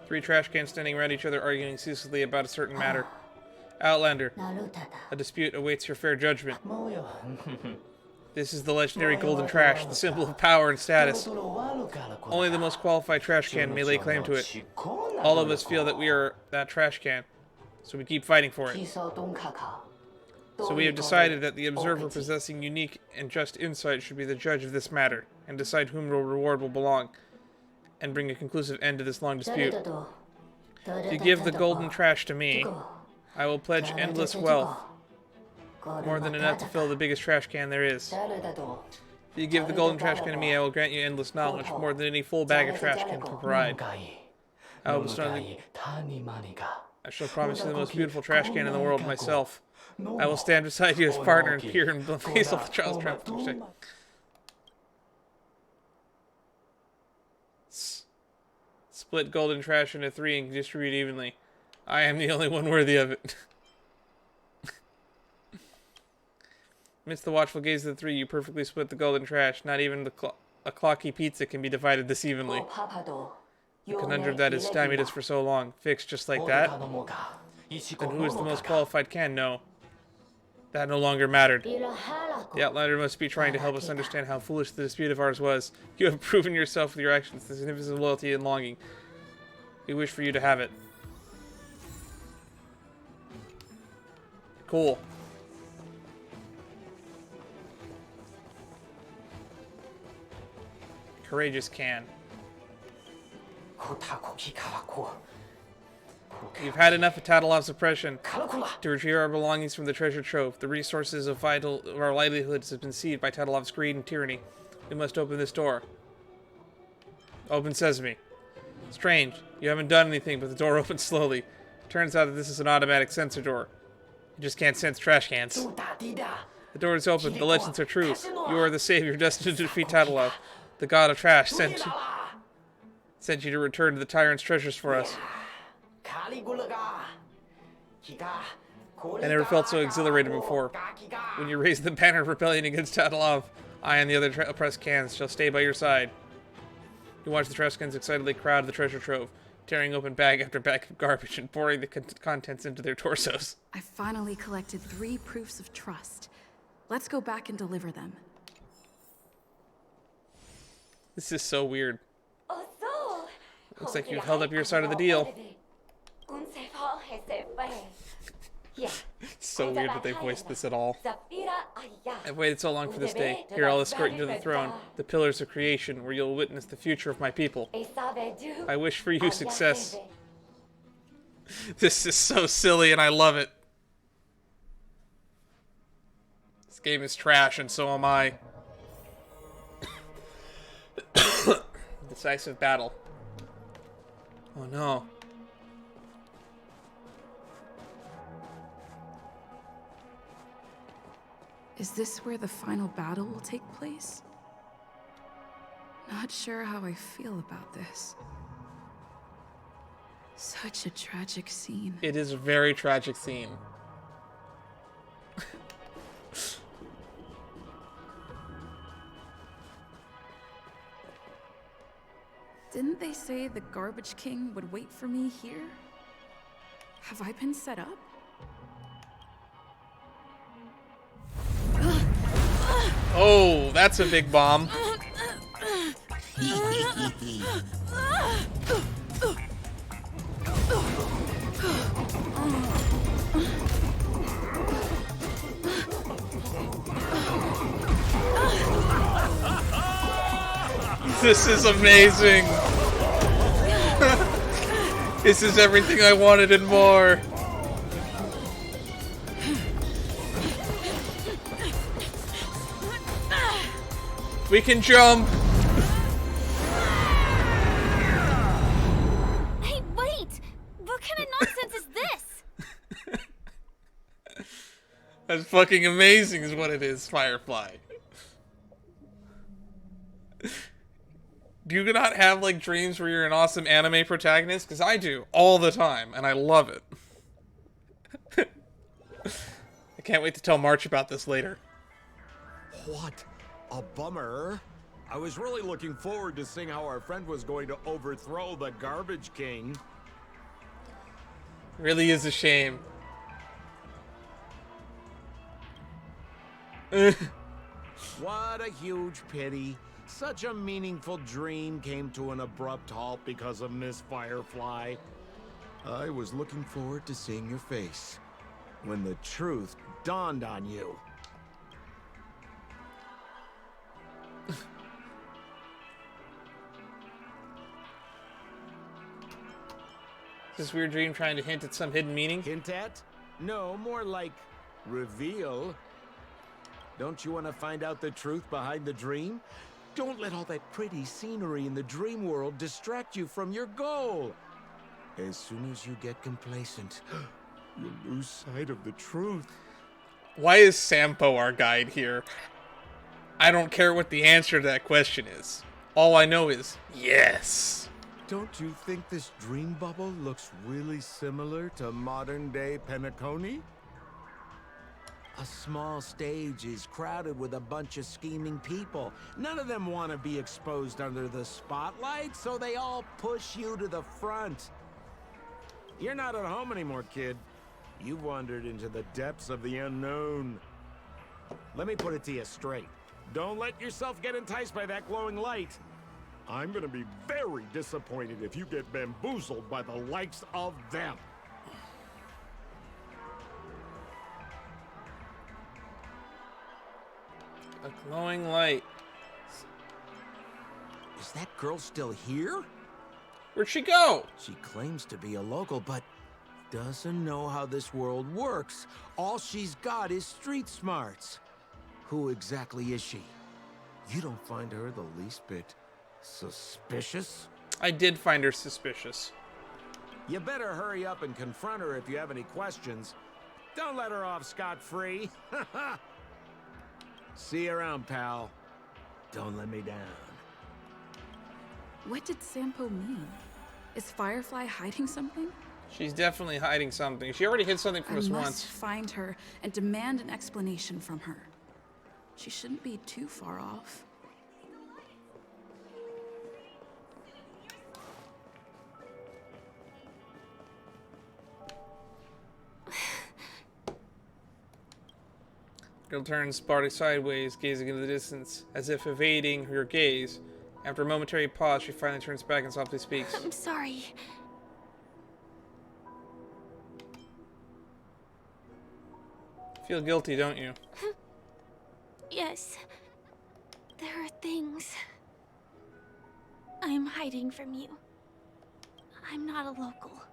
3 trash cans standing around each other arguing ceaselessly about a certain matter. Outlander, a dispute awaits your fair judgment. This is the legendary golden trash, the symbol of power and status. Only the most qualified trash can may lay claim to it. All of us feel that we are that trash can, so we keep fighting for it. So we have decided that the observer possessing unique and just insight should be the judge of this matter, and decide whom the reward will belong, and bring a conclusive end to this long dispute. If you give the golden trash to me, I will pledge endless wealth, more than enough to fill the biggest trash can there is. If you give the golden trash can to me, I will grant you endless knowledge, more than any full bag of trash can can provide. I will bestow I shall promise you the most beautiful trash can in the world myself. I will stand beside you as partner and peer in the face of Charles Trump. Split golden trash into 3 and distribute evenly. I am the only one worthy of it. Amidst the watchful gaze of the 3, you perfectly split the golden trash. Not even a clocky pizza can be divided this evenly. The conundrum that has stymied us for so long, fixed just like that? Then who is the most qualified can know? That no longer mattered. The Outlander must be trying to help us understand how foolish the dispute of ours was. You have proven yourself with your actions, the significance of loyalty and longing. We wish for you to have it. Cool. Courageous can. We've had enough of Tatalov's oppression. To retrieve our belongings from the treasure trove, the resources of our livelihoods have been seized by Tatalov's greed and tyranny. We must open this door. Open sesame. Strange. You haven't done anything, but the door opens slowly. Turns out that this is an automatic sensor door. You just can't sense trash cans. The door is open. The legends are true. You are the savior destined to defeat Tatalov. The god of trash sent you to return to the tyrant's treasures for us. I never felt so exhilarated before. When you raise the banner of rebellion against Tatalov, I and the other oppressed cans shall stay by your side. You watch the trash cans excitedly crowd the treasure trove, tearing open bag after bag of garbage and pouring the contents into their torsos. I finally collected 3 proofs of trust. Let's go back and deliver them. This is so weird. Looks like you've held up your side of the deal. It's so weird that they voiced this at all. I've waited so long for this day. Here I'll escort you to the throne, the pillars of creation, where you'll witness the future of my people. I wish for you success. This is so silly and I love it. This game is trash and so am I. Decisive battle. Oh no. Is this where the final battle will take place? Not sure how I feel about this. Such a tragic scene. It is a very tragic scene. Didn't they say the Garbage King would wait for me here? Have I been set up? Oh, that's a big bomb. This is amazing. This is everything I wanted and more. We can jump. Hey, wait! What kind of nonsense is this? That's fucking amazing is what it is, Firefly. Do you not have, like, dreams where you're an awesome anime protagonist? Because I do, all the time, and I love it. I can't wait to tell March about this later. What a bummer. I was really looking forward to seeing how our friend was going to overthrow the Garbage King. Really is a shame. What a huge pity. Such a meaningful dream came to an abrupt halt because of Miss Firefly. I was looking forward to seeing your face when the truth dawned on you. This weird dream trying to hint at some hidden meaning? Hint at? No, more like reveal. Don't you want to find out the truth behind the dream? Don't let all that pretty scenery in the dream world distract you from your goal. As soon as you get complacent, you'll lose sight of the truth. Why is Sampo our guide here? I don't care what the answer to that question is. All I know is, yes. Don't you think this dream bubble looks really similar to modern-day Penacony? A small stage is crowded with a bunch of scheming people. None of them want to be exposed under the spotlight, so they all push you to the front. You're not at home anymore, kid. You've wandered into the depths of the unknown. Let me put it to you straight. Don't let yourself get enticed by that glowing light. I'm gonna be very disappointed if you get bamboozled by the likes of them. A glowing light. Is that girl still here? Where'd she go? She claims to be a local, but doesn't know how this world works. All she's got is street smarts. Who exactly is she? You don't find her the least bit suspicious? I did find her suspicious. You better hurry up and confront her if you have any questions. Don't let her off scot-free. See you around, pal. Don't let me down. What did Sampo mean? Is Firefly hiding something? She's definitely hiding something. She already hid something from us I must once. find her and demand an explanation from her. She shouldn't be too far off. Girl turns body sideways, gazing into the distance, as if evading her gaze. After a momentary pause, she finally turns back and softly speaks. I'm sorry. Feel guilty, don't you? Yes. There are things I'm hiding from you. I'm not a local.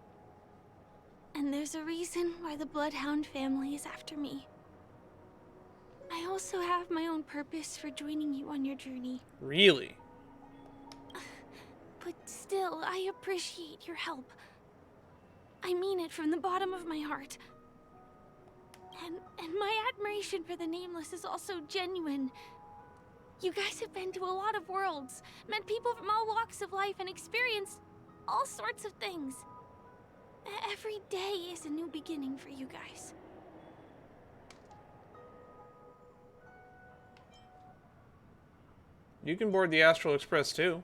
And there's a reason why the Bloodhound family is after me. I also have my own purpose for joining you on your journey. Really? But still, I appreciate your help. I mean it from the bottom of my heart. And my admiration for the Nameless is also genuine. You guys have been to a lot of worlds, met people from all walks of life, and experienced all sorts of things. Every day is a new beginning for you guys. You can board the Astral Express too.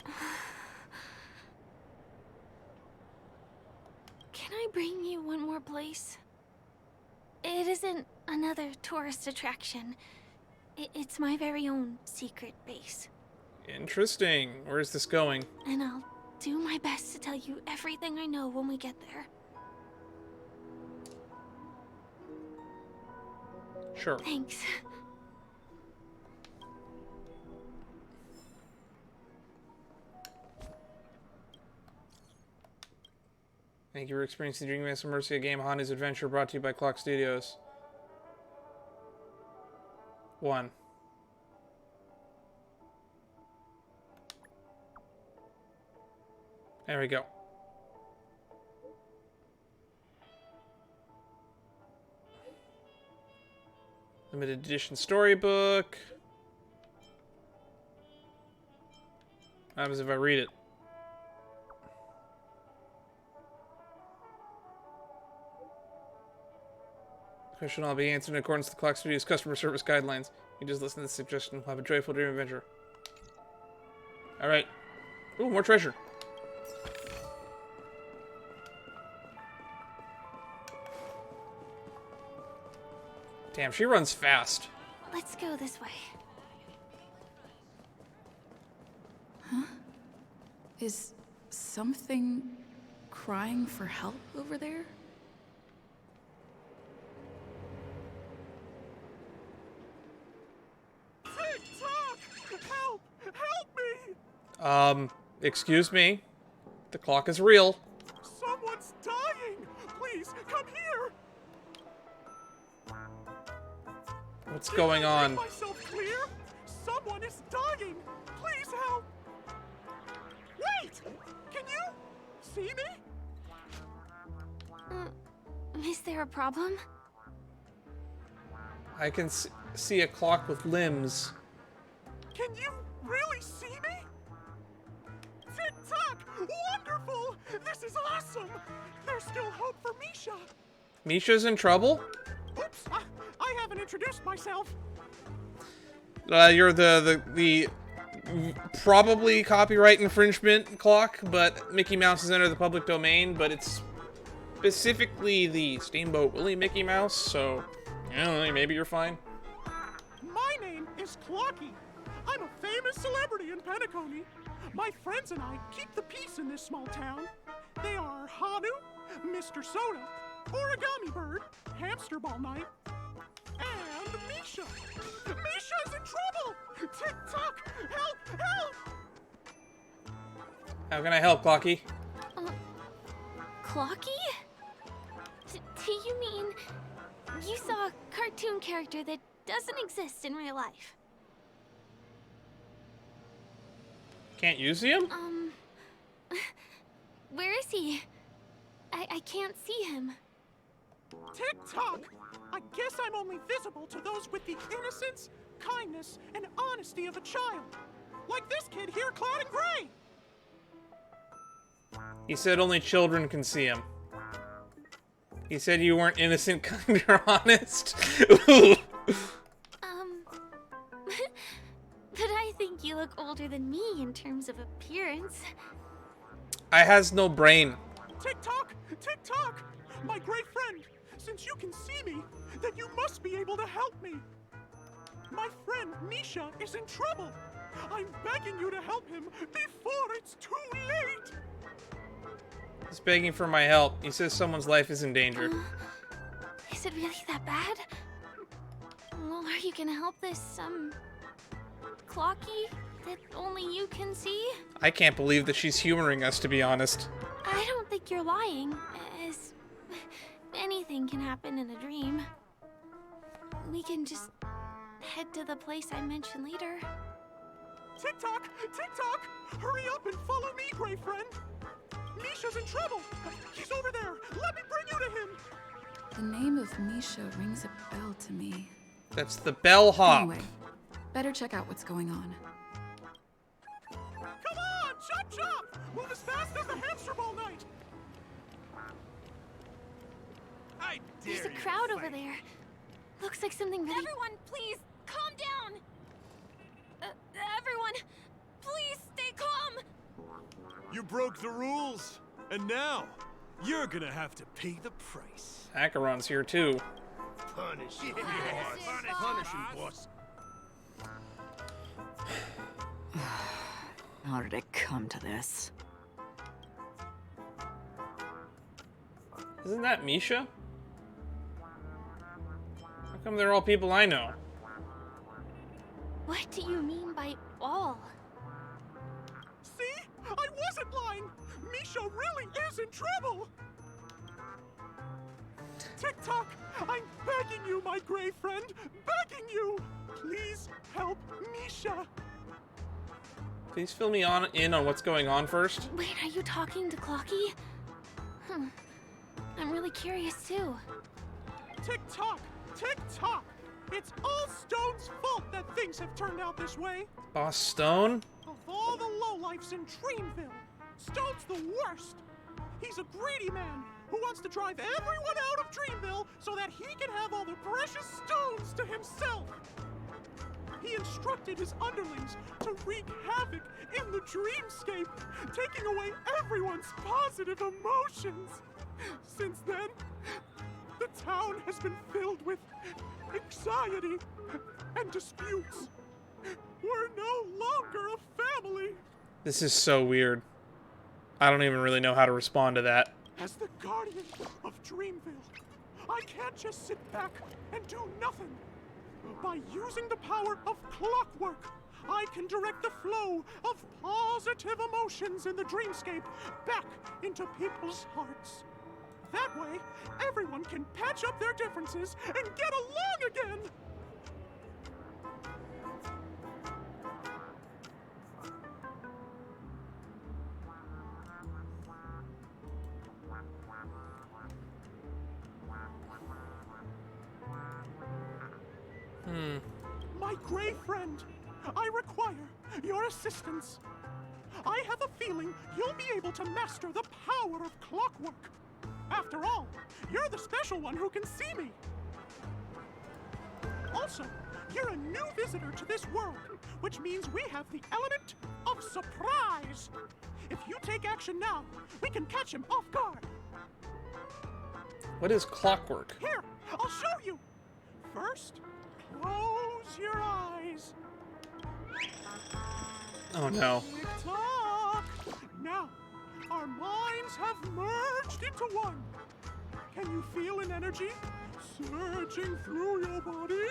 Can I bring you one more place? It isn't another tourist attraction. It's my very own secret base. Interesting. Where's this going? And I'll do my best to tell you everything I know when we get there. Sure. Thanks. Thank you for experiencing the Dream Master Mercy, a game Honda's Adventure, brought to you by Clock Studios. 1. There we go. Limited edition storybook. What happens if I read it? Question will be answered in accordance with the Clock Studios customer service guidelines. You just listen to the suggestion. Have a joyful dream adventure. Alright. Ooh, more treasure. Damn, she runs fast. Let's go this way. Huh? Is something crying for help over there? TikTok! Help! Help me! Excuse me. The clock is real. Someone's dying! Please, come here! What's going on? Make myself clear? Someone is dying! Please help! Wait! Can you see me? Is there a problem? I can see a clock with limbs. Can you really see me? TikTok! Wonderful! This is awesome! There's still hope for Misha! Misha's in trouble? Oops! I haven't introduced myself. You're the probably copyright infringement clock, but Mickey Mouse is under the public domain, but it's specifically the Steamboat Willie Mickey Mouse, so I don't know, maybe you're fine. My name is Clocky. I'm a famous celebrity in Penacony. My friends and I keep the peace in this small town. They are Hanu, Mr. Soda, Origami Bird, Hamster Ball Night, and Misha. Misha's in trouble! TikTok! Help! Help! How can I help, Clocky? Clocky? Do you mean you saw a cartoon character that doesn't exist in real life? Can't you see him? Where is he? I can't see him. TikTok! I guess I'm only visible to those with the innocence, kindness, and honesty of a child. Like this kid here clad in gray. He said only children can see him. He said you weren't innocent, kind, or honest. But I think you look older than me in terms of appearance. I has no brain. TikTok! TikTok! My great friend, since you can see me, then you must be able to help me. My friend Misha is in trouble. I'm begging you to help him before it's too late. He's begging for my help. He says someone's life is in danger. Is it really that bad? Well, are you gonna help this, Clocky that only you can see? I can't believe that she's humoring us, to be honest. I don't think you're lying, as anything can happen in a dream. We can just head to the place I mentioned later. TikTok! TikTok! Hurry up and follow me, great friend. Misha's in trouble. He's over there. Let me bring you to him. The name of Misha rings a bell to me. That's the bellhop. Anyway, better check out what's going on. Come on, chop chop! Move as fast as the hamster ball night. There's a crowd over there. Looks like something really... Everyone, please, calm down! Everyone, please stay calm! You broke the rules, and now you're gonna have to pay the price. Acheron's here too. Punish him, boss. Punish him, boss. How did it come to this? Isn't that Misha? How come they're all people I know? What do you mean by all? See? I wasn't lying. Misha really is in trouble. TikTok, I'm begging you, my gray friend. Begging you. Please help Misha. Please fill me in on what's going on first. Wait, are you talking to Clocky? I'm really curious too. TikTok, TikTok. It's all Stone's fault that things have turned out this way. Boss Stone? Of all the lowlifes in Dreamville, Stone's the worst. He's a greedy man who wants to drive everyone out of Dreamville so that he can have all the precious stones to himself. He instructed his underlings to wreak havoc in the dreamscape, taking away everyone's positive emotions. Since then, the town has been filled with anxiety and disputes. We're no longer a family. This is so weird. I don't even really know how to respond to that. As the guardian of Dreamville, I can't just sit back and do nothing. By using the power of clockwork, I can direct the flow of positive emotions in the dreamscape back into people's hearts. That way, everyone can patch up their differences and get along again. My gray friend, I require your assistance. I have a feeling you'll be able to master the power of clockwork. After all, you're the special one who can see me. Also, you're a new visitor to this world, which means we have the element of surprise. If you take action now, we can catch him off guard. What is clockwork? Here, I'll show you. First, close your eyes. Oh no. Tick-tock. Now, our minds have merged into one. Can you feel an energy surging through your body?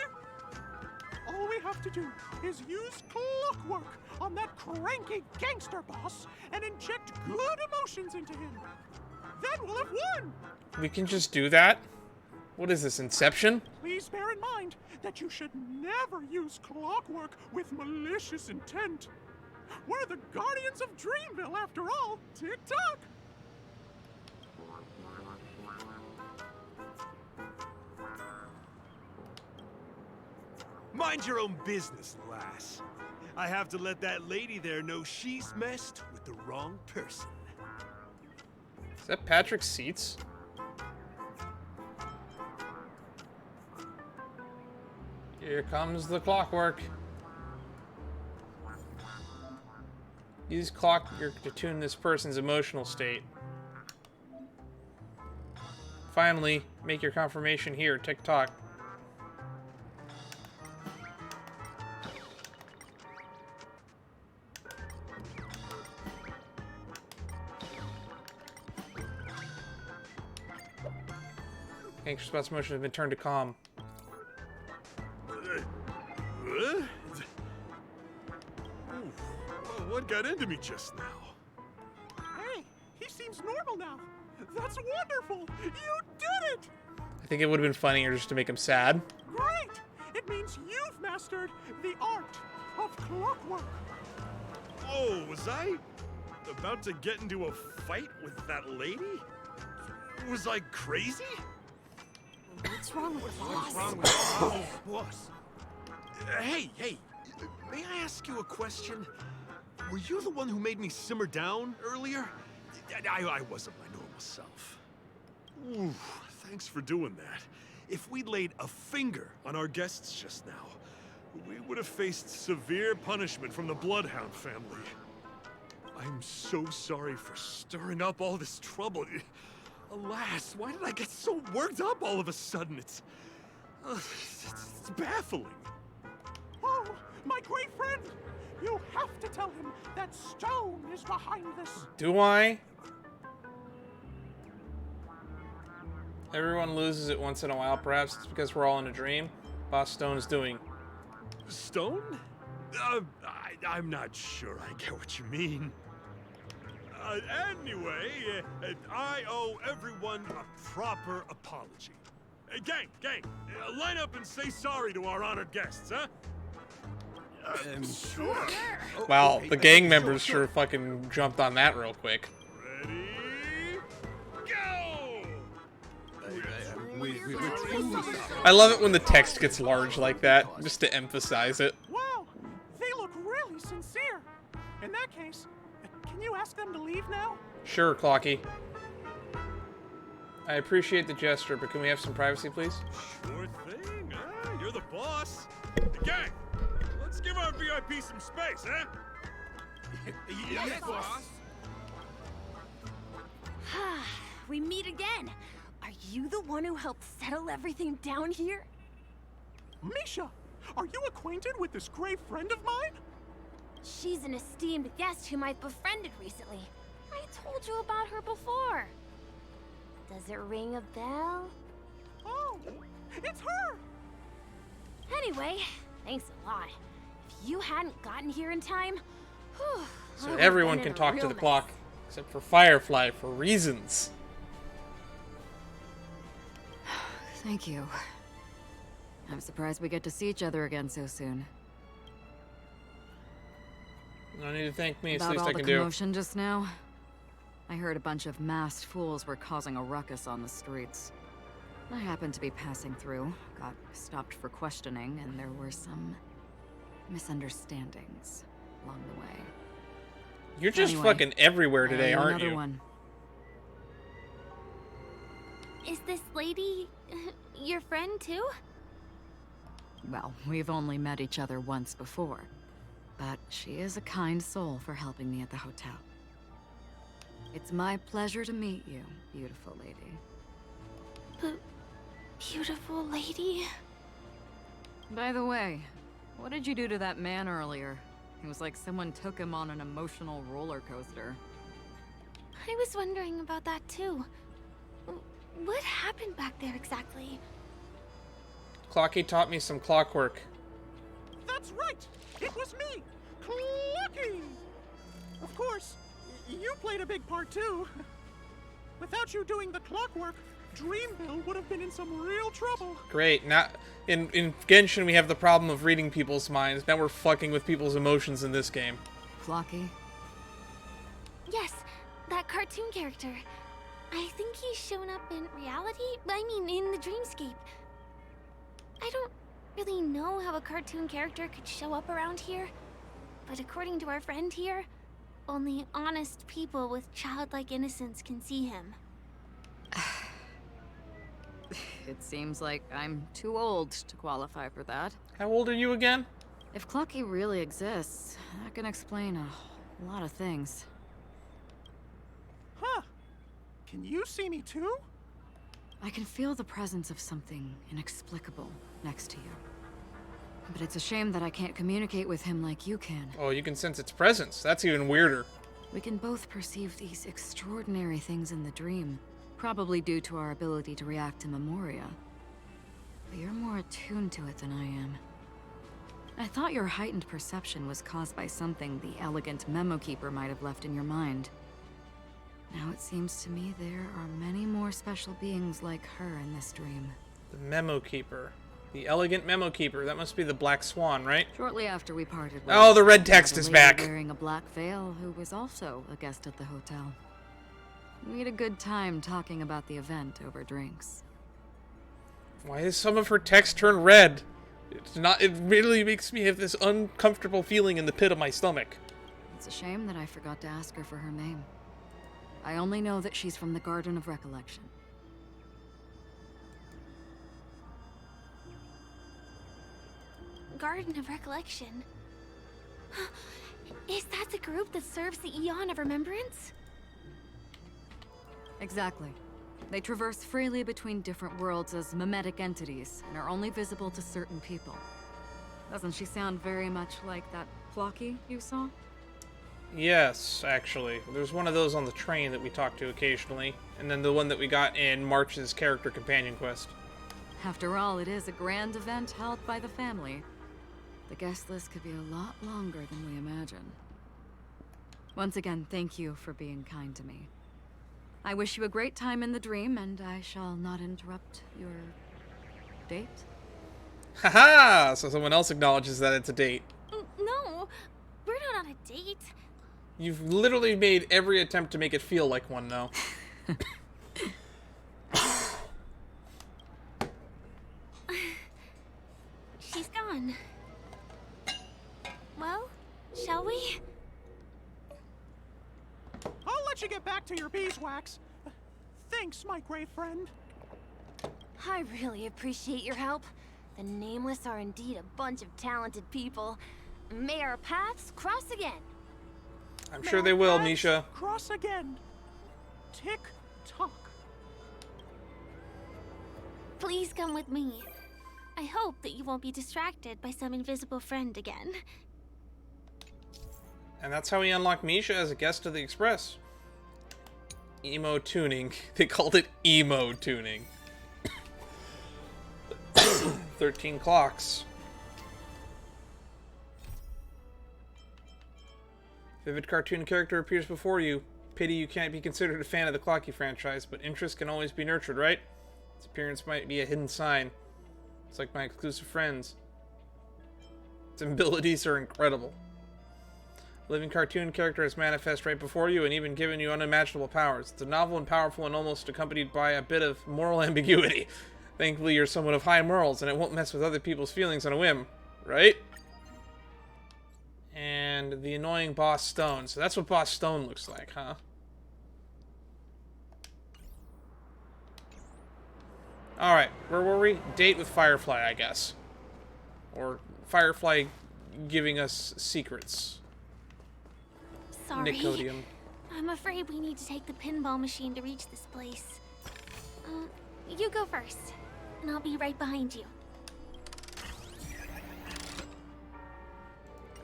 All we have to do is use clockwork on that cranky gangster boss and inject good emotions into him. Then we'll have won! We can just do that? What is this, Inception? Please bear in mind that you should never use clockwork with malicious intent. We're the guardians of Dreamville, after all. Tick-tock! Mind your own business, lass. I have to let that lady there know she's messed with the wrong person. Is that Patrick's seats? Here comes the clockwork. Use clockwork to tune this person's emotional state. Finally, make your confirmation here. Tick-tock. Anxious spots motion has been turned to calm. What got into me just now? Hey, he seems normal now. That's wonderful. You did it! I think it would have been funnier just to make him sad. Great! It means you've mastered the art of clockwork. Oh, was I about to get into a fight with that lady? Was I crazy? What's wrong with What's wrong with the boss? Hey, may I ask you a question? Were you the one who made me simmer down earlier? I wasn't my normal self. Ooh, thanks for doing that. If we'd laid a finger on our guests just now, we would have faced severe punishment from the Bloodhound family. I'm so sorry for stirring up all this trouble. Alas, why did I get so worked up all of a sudden? It's baffling. Oh, my great friend! You have to tell him that Stone is behind this. Do I? Everyone loses it once in a while. Perhaps it's because we're all in a dream. Boss Stone is doing. Stone? I'm not sure I get what you mean. Anyway, I owe everyone a proper apology. Gang, line up and say sorry to our honored guests, huh? Sure. Wow, the gang members sure fucking jumped on that real quick. Ready? Go! I love it when the text gets large like that, just to emphasize it. Wow, they look really sincere. In that case, can you ask them to leave now? Sure, Clocky. I appreciate the gesture, but can we have some privacy, please? Sure thing. You're the boss. Gang, Let's give our VIP some space, huh? Yes, boss. We meet again. Are you the one who helped settle everything down here? Misha, are you acquainted with this great friend of mine? She's an esteemed guest whom I've befriended recently. I told you about her before. Does it ring a bell? Oh, it's her! Anyway, thanks a lot. If you hadn't gotten here in time, whew, I So would've everyone been can in a talk to real the mess. clock, except for Firefly, for reasons. Thank you. I'm surprised we get to see each other again so soon. No need to thank me, it's the About least all I the can do. commotion just now, I heard a bunch of masked fools were causing a ruckus on the streets. I happened to be passing through, got stopped for questioning, and there were some misunderstandings along the way. You're just Anyway, fucking everywhere I owe today, aren't another you? one. Is this lady your friend too? Well, we've only met each other once before, but she is a kind soul for helping me at the hotel. It's my pleasure to meet you, beautiful lady. Beautiful lady? By the way, what did you do to that man earlier? It was like someone took him on an emotional roller coaster. I was wondering about that too. What happened back there exactly? Clocky taught me some clockwork. That's right! It was me! Clocky! Of course, you played a big part too. Without you doing the clockwork, Dreamville would have been in some real trouble. Great. Now, in Genshin, we have the problem of reading people's minds. Now we're fucking with people's emotions in this game. Flocky? Yes, that cartoon character. I think he's shown up in reality? I mean, in the dreamscape. I don't really know how a cartoon character could show up around here, but according to our friend here, only honest people with childlike innocence can see him. It seems like I'm too old to qualify for that. How old are you again? If Clucky really exists, that can explain a lot of things. Huh. Can you see me too? I can feel the presence of something inexplicable next to you. But it's a shame that I can't communicate with him like you can. Oh, you can sense its presence. That's even weirder. We can both perceive these extraordinary things in the dream, probably due to our ability to react to memoria. But you're more attuned to it than I am. I thought your heightened perception was caused by something the elegant memo keeper might have left in your mind. Now it seems to me there are many more special beings like her in this dream. The Memo Keeper. The elegant Memo Keeper. That must be the Black Swan, right? Shortly after we parted Oh, ways, the red text there was is a lady back. wearing a black veil who was also a guest at the hotel. We had a good time talking about the event over drinks. Why is some of her text turn red? It's not. It really makes me have this uncomfortable feeling in the pit of my stomach. It's a shame that I forgot to ask her for her name. I only know that she's from the Garden of Recollection. Garden of Recollection? Is that the group that serves the Eon of Remembrance? Exactly. They traverse freely between different worlds as mimetic entities and are only visible to certain people. Doesn't she sound very much like that Flocky you saw? Yes, actually. There's one of those on the train that we talk to occasionally, and then the one that we got in March's character companion quest. After all, it is a grand event held by the family. The guest list could be a lot longer than we imagine. Once again, thank you for being kind to me. I wish you a great time in the dream, and I shall not interrupt your date. Haha! So someone else acknowledges that it's a date. No, we're not on a date. You've literally made every attempt to make it feel like one, though. She's gone. Well, shall we? I'll let you get back to your beeswax. Thanks, my great friend. I really appreciate your help. The Nameless are indeed a bunch of talented people. May our paths cross again. I'm sure they will, Paths Misha. Cross again. Tick tock. Please come with me. I hope that you won't be distracted by some invisible friend again. And that's how we unlock Misha as a guest of the Express. Emo tuning. They called it emo tuning. 13 clocks. Vivid cartoon character appears before you. Pity you can't be considered a fan of the Clocky franchise, but interest can always be nurtured, right? Its appearance might be a hidden sign. It's like my exclusive friends. Its abilities are incredible. A living cartoon character has manifest right before you and even given you unimaginable powers. It's a novel and powerful and almost accompanied by a bit of moral ambiguity. Thankfully, you're someone of high morals and it won't mess with other people's feelings on a whim, right? And the annoying Boss Stone. So that's what Boss Stone looks like, huh? Alright, where were we? Date with Firefly, I guess. Or Firefly giving us secrets. Sorry. Nicodium. I'm afraid we need to take the pinball machine to reach this place. You go first, and I'll be right behind you.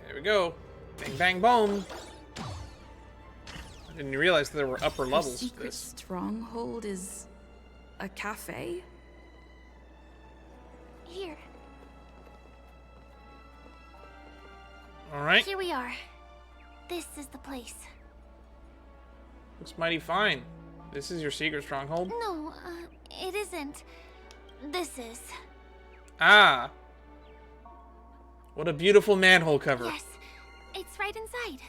There we go. Bang, bang, boom. I didn't realize there were upper levels to secret this. stronghold is a cafe? Here. Alright. Here we are. This is the place. Looks mighty fine. This is your secret stronghold? No, it isn't. This is. Ah. What a beautiful manhole cover. Yes, it's right inside.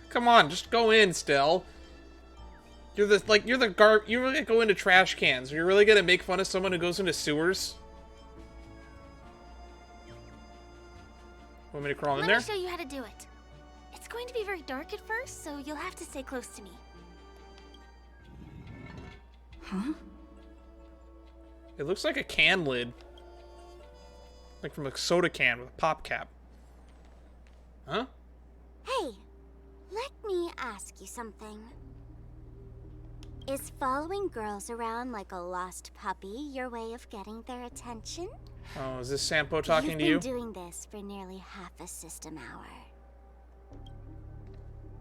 Come on, just go in still. You're you really go into trash cans. You're really gonna make fun of someone who goes into sewers? Want me to crawl in there? Let me show you how to do it. It's going to be very dark at first, so you'll have to stay close to me. Huh? It looks like a can lid. Like from a soda can with a pop cap. Huh? Hey, let me ask you something. Is following girls around like a lost puppy your way of getting their attention? Oh, is this Sampo talking to You've you? been doing this for nearly half a system hour.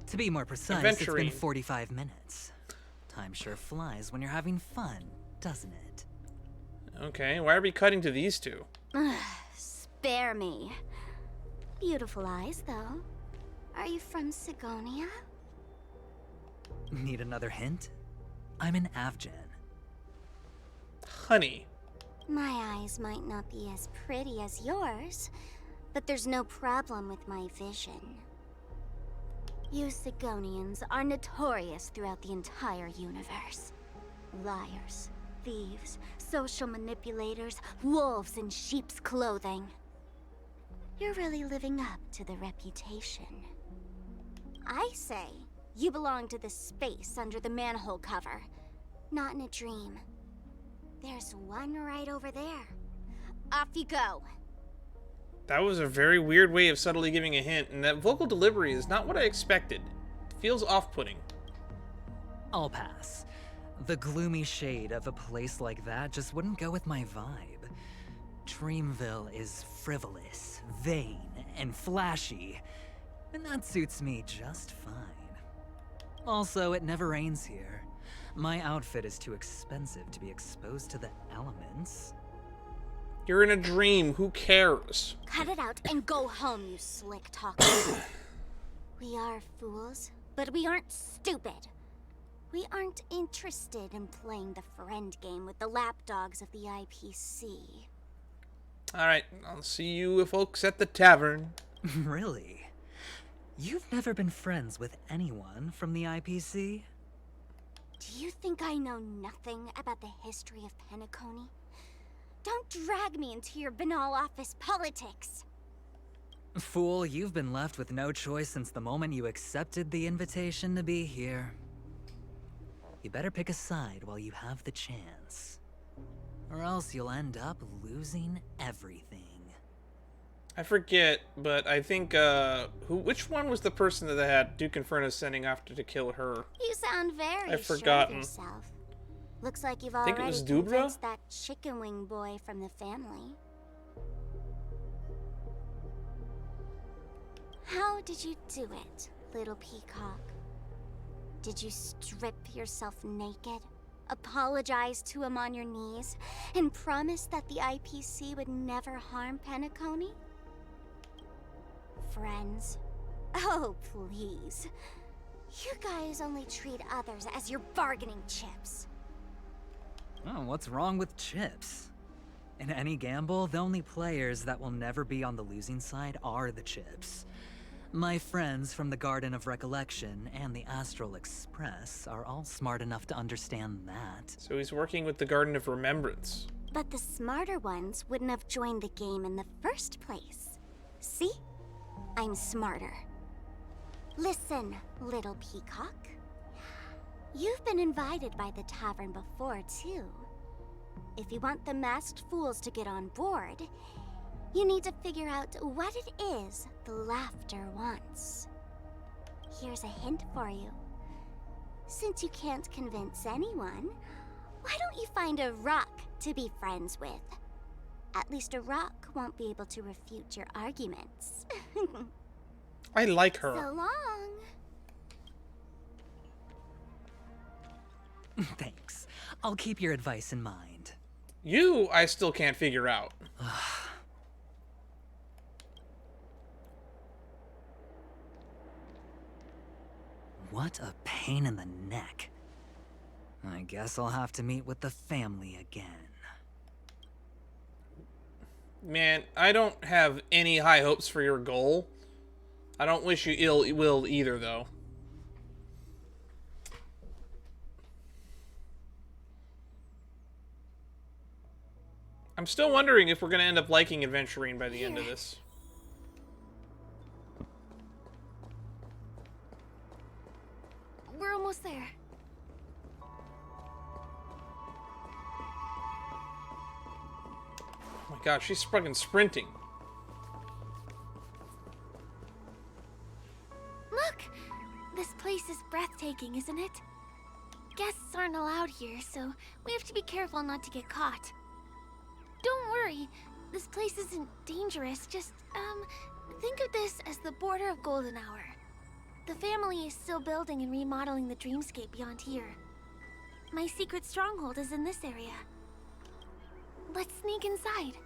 To be more precise, Adventuring. it's been 45 minutes. Time sure flies when you're having fun, doesn't it? Okay, why are we cutting to these two? Spare me. Beautiful eyes, though. Are you from Sigonia? Need another hint? I'm an Avgen. Honey. My eyes might not be as pretty as yours, but there's no problem with my vision. You Sigonians are notorious throughout the entire universe. Liars, thieves, social manipulators, wolves in sheep's clothing. You're really living up to the reputation. I say, you belong to the space under the manhole cover, not in a dream. There's one right over there. Off you go. That was a very weird way of subtly giving a hint, and that vocal delivery is not what I expected. It feels off-putting. I'll pass. The gloomy shade of a place like that just wouldn't go with my vibe. Dreamville is frivolous, vain, and flashy, and that suits me just fine. Also, it never rains here. My outfit is too expensive to be exposed to the elements. You're in a dream, who cares? Cut it out and go home, you slick talker. We are fools, but we aren't stupid. We aren't interested in playing the friend game with the lapdogs of the IPC. Alright, I'll see you folks at the tavern. Really? You've never been friends with anyone from the IPC? Do you think I know nothing about the history of Penacony? Don't drag me into your banal office politics. Fool, you've been left with no choice since the moment you accepted the invitation to be here. You better pick a side while you have the chance. or else you'll end up losing everything. I forget, but I think, which one was the person that had Duke Inferno sending after to kill her? You sound very I've sure forgotten. of yourself. Looks like you've think it already was Dubra? convinced that chicken wing boy from the family. How did you do it, little peacock? Did you strip yourself naked, apologize to him on your knees, and promise that the IPC would never harm Penacony? Friends? Oh, please. You guys only treat others as your bargaining chips. Oh, what's wrong with chips? In any gamble, the only players that will never be on the losing side are the chips. My friends from the Garden of Recollection and the Astral Express are all smart enough to understand that. So he's working with the Garden of Remembrance. But the smarter ones wouldn't have joined the game in the first place. See? I'm smarter. Listen, little peacock. You've been invited by the tavern before, too. If you want the masked fools to get on board, you need to figure out what it is the laughter wants. Here's a hint for you. Since you can't convince anyone, why don't you find a rock to be friends with? At least a rock won't be able to refute your arguments. I like her. So long. Thanks. I'll keep your advice in mind. You, I still can't figure out. What a pain in the neck. I guess I'll have to meet with the family again. Man, I don't have any high hopes for your goal. I don't wish you ill will either, though. I'm still wondering if we're going to end up liking Adventurine by the end of this. We're almost there. Oh my god, she's fucking sprinting. Look! This place is breathtaking, isn't it? Guests aren't allowed here, so we have to be careful not to get caught. Don't worry, this place isn't dangerous, just, think of this as the border of Golden Hour. The family is still building and remodeling the dreamscape beyond here. My secret stronghold is in this area. Let's sneak inside.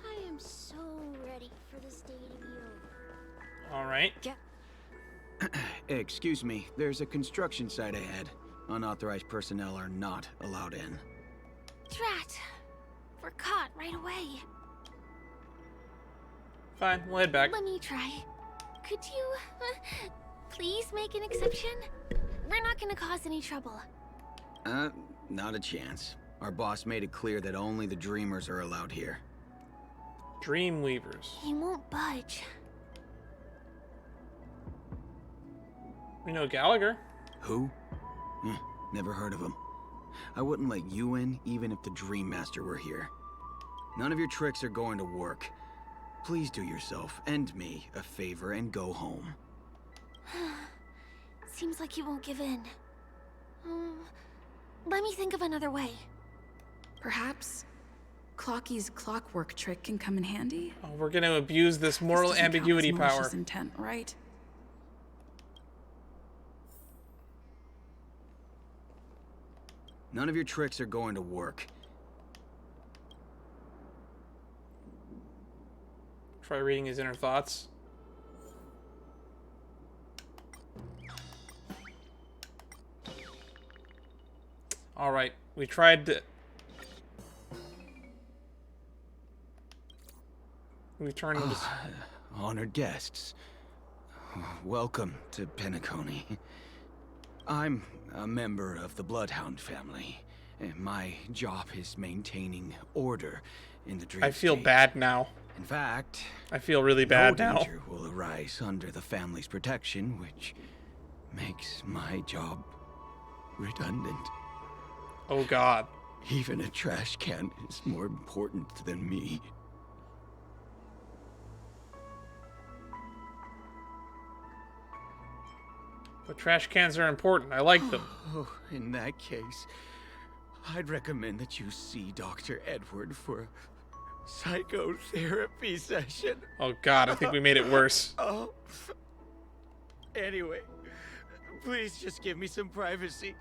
I am so ready for this day to be over. Alright. Excuse me, there's a construction site ahead. Unauthorized personnel are not allowed in. Drat! We're caught right away. Fine, we'll head back. Let me try. Could you, please make an exception? We're not gonna cause any trouble. Not a chance. Our boss made it clear that only the dreamers are allowed here. Dreamweavers. He won't budge. We know Gallagher. Who? Never heard of him. I wouldn't let you in even if the Dream Master were here. None of your tricks are going to work. Please do yourself and me a favor and go home. Seems like he won't give in. Let me think of another way. Perhaps Clocky's clockwork trick can come in handy. Oh, we're going to abuse this moral This doesn't count as ambiguity power. malicious intent, right? None of your tricks are going to work. Try reading his inner thoughts. Alright, we tried to... We turned into... Honored guests, welcome to Penacony. I'm a member of the Bloodhound family, and my job is maintaining order in the dreamscape. I feel bad now. In fact, I feel really bad no now. danger will arise under the family's protection, which makes my job redundant. Oh God. Even a trash can is more important than me. But trash cans are important. I like them. Oh, in that case, I'd recommend that you see Dr. Edward for a psychotherapy session. Oh God, I think we made it worse. Oh. Anyway, please just give me some privacy.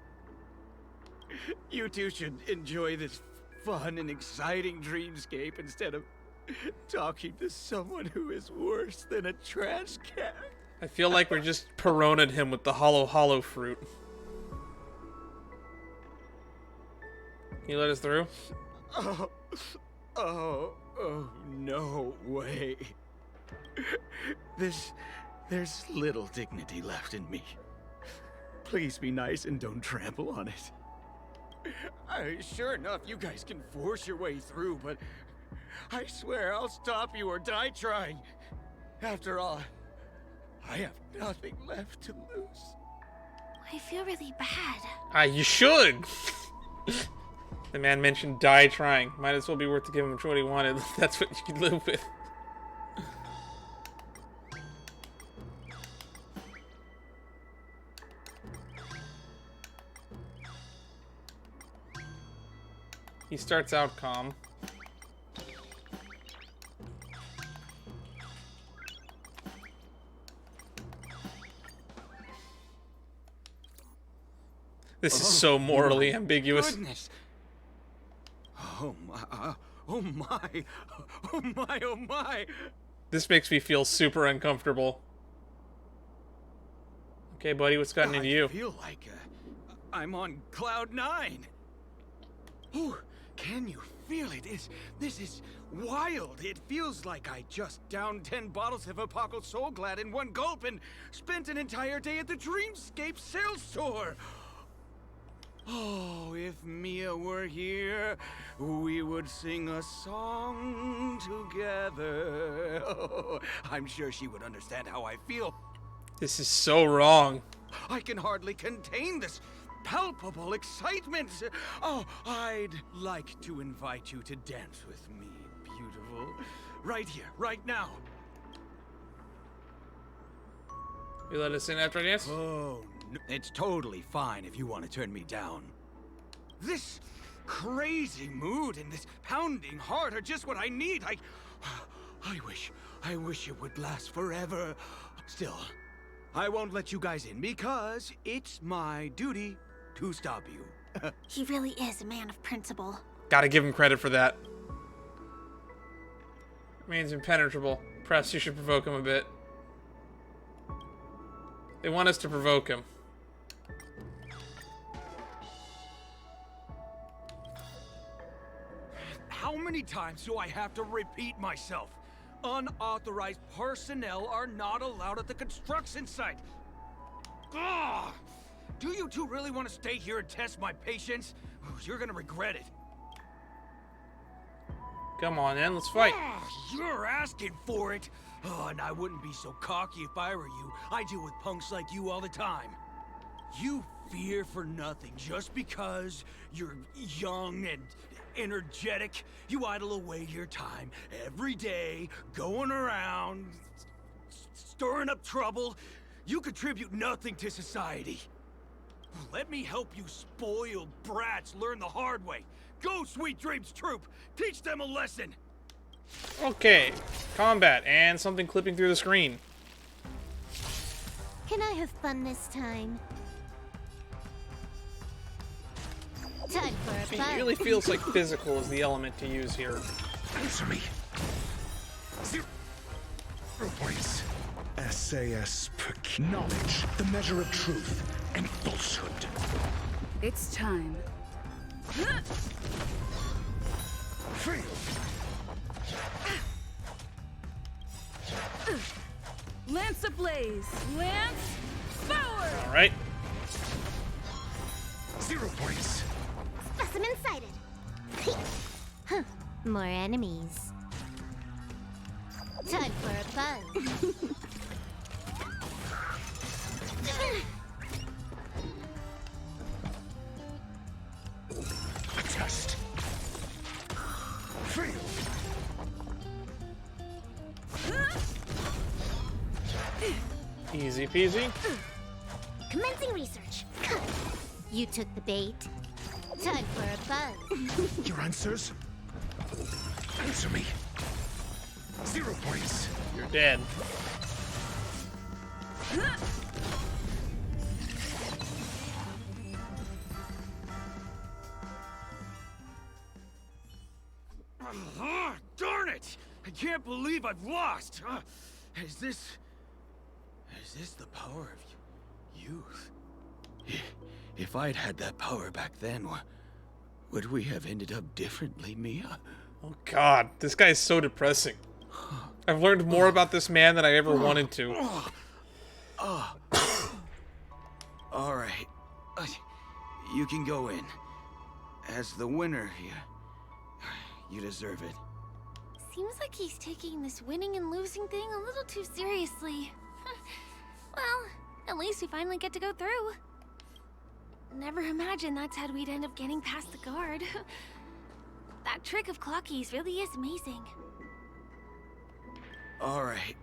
You two should enjoy this fun and exciting dreamscape instead of talking to someone who is worse than a trash can. I feel like we're just Perona'd him with the hollow fruit. Can you let us through? Oh, no way. There's little dignity left in me. Please be nice and don't trample on it. Sure enough, you guys can force your way through, but I swear I'll stop you or die trying. After all, I have nothing left to lose. I feel really bad. You should! The man mentioned die trying. Might as well be worth to give him what he wanted. That's what you can live with. He starts out calm. This is so morally ambiguous. Goodness. Oh my, oh my, oh my, oh my. This makes me feel super uncomfortable. Okay, buddy, what's gotten into you? I feel like I'm on cloud 9. Ooh, can you feel it? This is wild. It feels like I just downed 10 bottles of Apocal Soul Glad in one gulp and spent an entire day at the Dreamscape sales store. Oh, if Mia were here, we would sing a song together. Oh, I'm sure she would understand how I feel. This is so wrong. I can hardly contain this palpable excitement. Oh, I'd like to invite you to dance with me, beautiful. Right here, right now. You let us in after I dance? Oh, no. It's totally fine if you want to turn me down. This crazy mood and this pounding heart are just what I need. I wish it would last forever. Still, I won't let you guys in because it's my duty to stop you. He really is a man of principle. Gotta give him credit for that. Man's impenetrable. Perhaps you should provoke him a bit. They want us to provoke him. How many times do I have to repeat myself? Unauthorized personnel are not allowed at the construction site. Ugh! Do you two really want to stay here and test my patience? You're gonna regret it. Come on, then, let's fight. You're asking for it. Oh, and I wouldn't be so cocky if I were you. I deal with punks like you all the time. You fear for nothing just because you're young and energetic. You idle away your time every day, going around, stirring up trouble. You contribute nothing to society. Let me help you spoiled brats learn the hard way. Go, Sweet Dreams Troop! Teach them a lesson! Okay, combat, and something clipping through the screen. Can I have fun this time? Time for a fun. It really feels like physical is the element to use here. Answer me. 0 points. SAS per knowledge, the measure of truth and falsehood. It's time. Fail. Lance ablaze! Lance forward! All right. 0 points. Specimen sighted. Huh. More enemies. Time for a buzz. Easy peasy. Commencing research. You took the bait. Time for a buzz. Your answers? Answer me. 0 points. You're dead. Darn it! I can't believe I've lost! Is this the power of youth? If I'd had that power back then, would we have ended up differently, Mia? Oh god, this guy is so depressing. I've learned more about this man than I ever wanted to. Alright. You can go in. As the winner here, you deserve it. Seems like he's taking this winning and losing thing a little too seriously. Well, at least we finally get to go through. Never imagined that's how we'd end up getting past the guard. That trick of Clocky's really is amazing. Alright.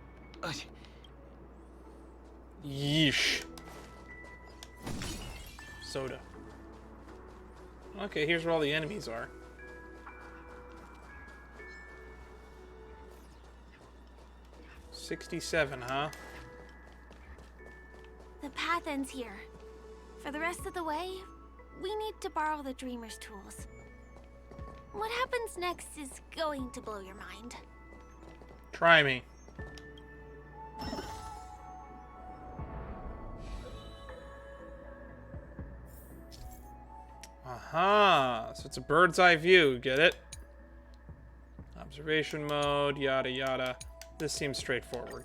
Yeesh. Soda. Okay, here's where all the enemies are. $67, huh? The path ends here. For the rest of the way, we need to borrow the Dreamer's tools. What happens next is going to blow your mind. Try me. Aha! So it's a bird's eye view, get it? Observation mode, yada yada. This seems straightforward.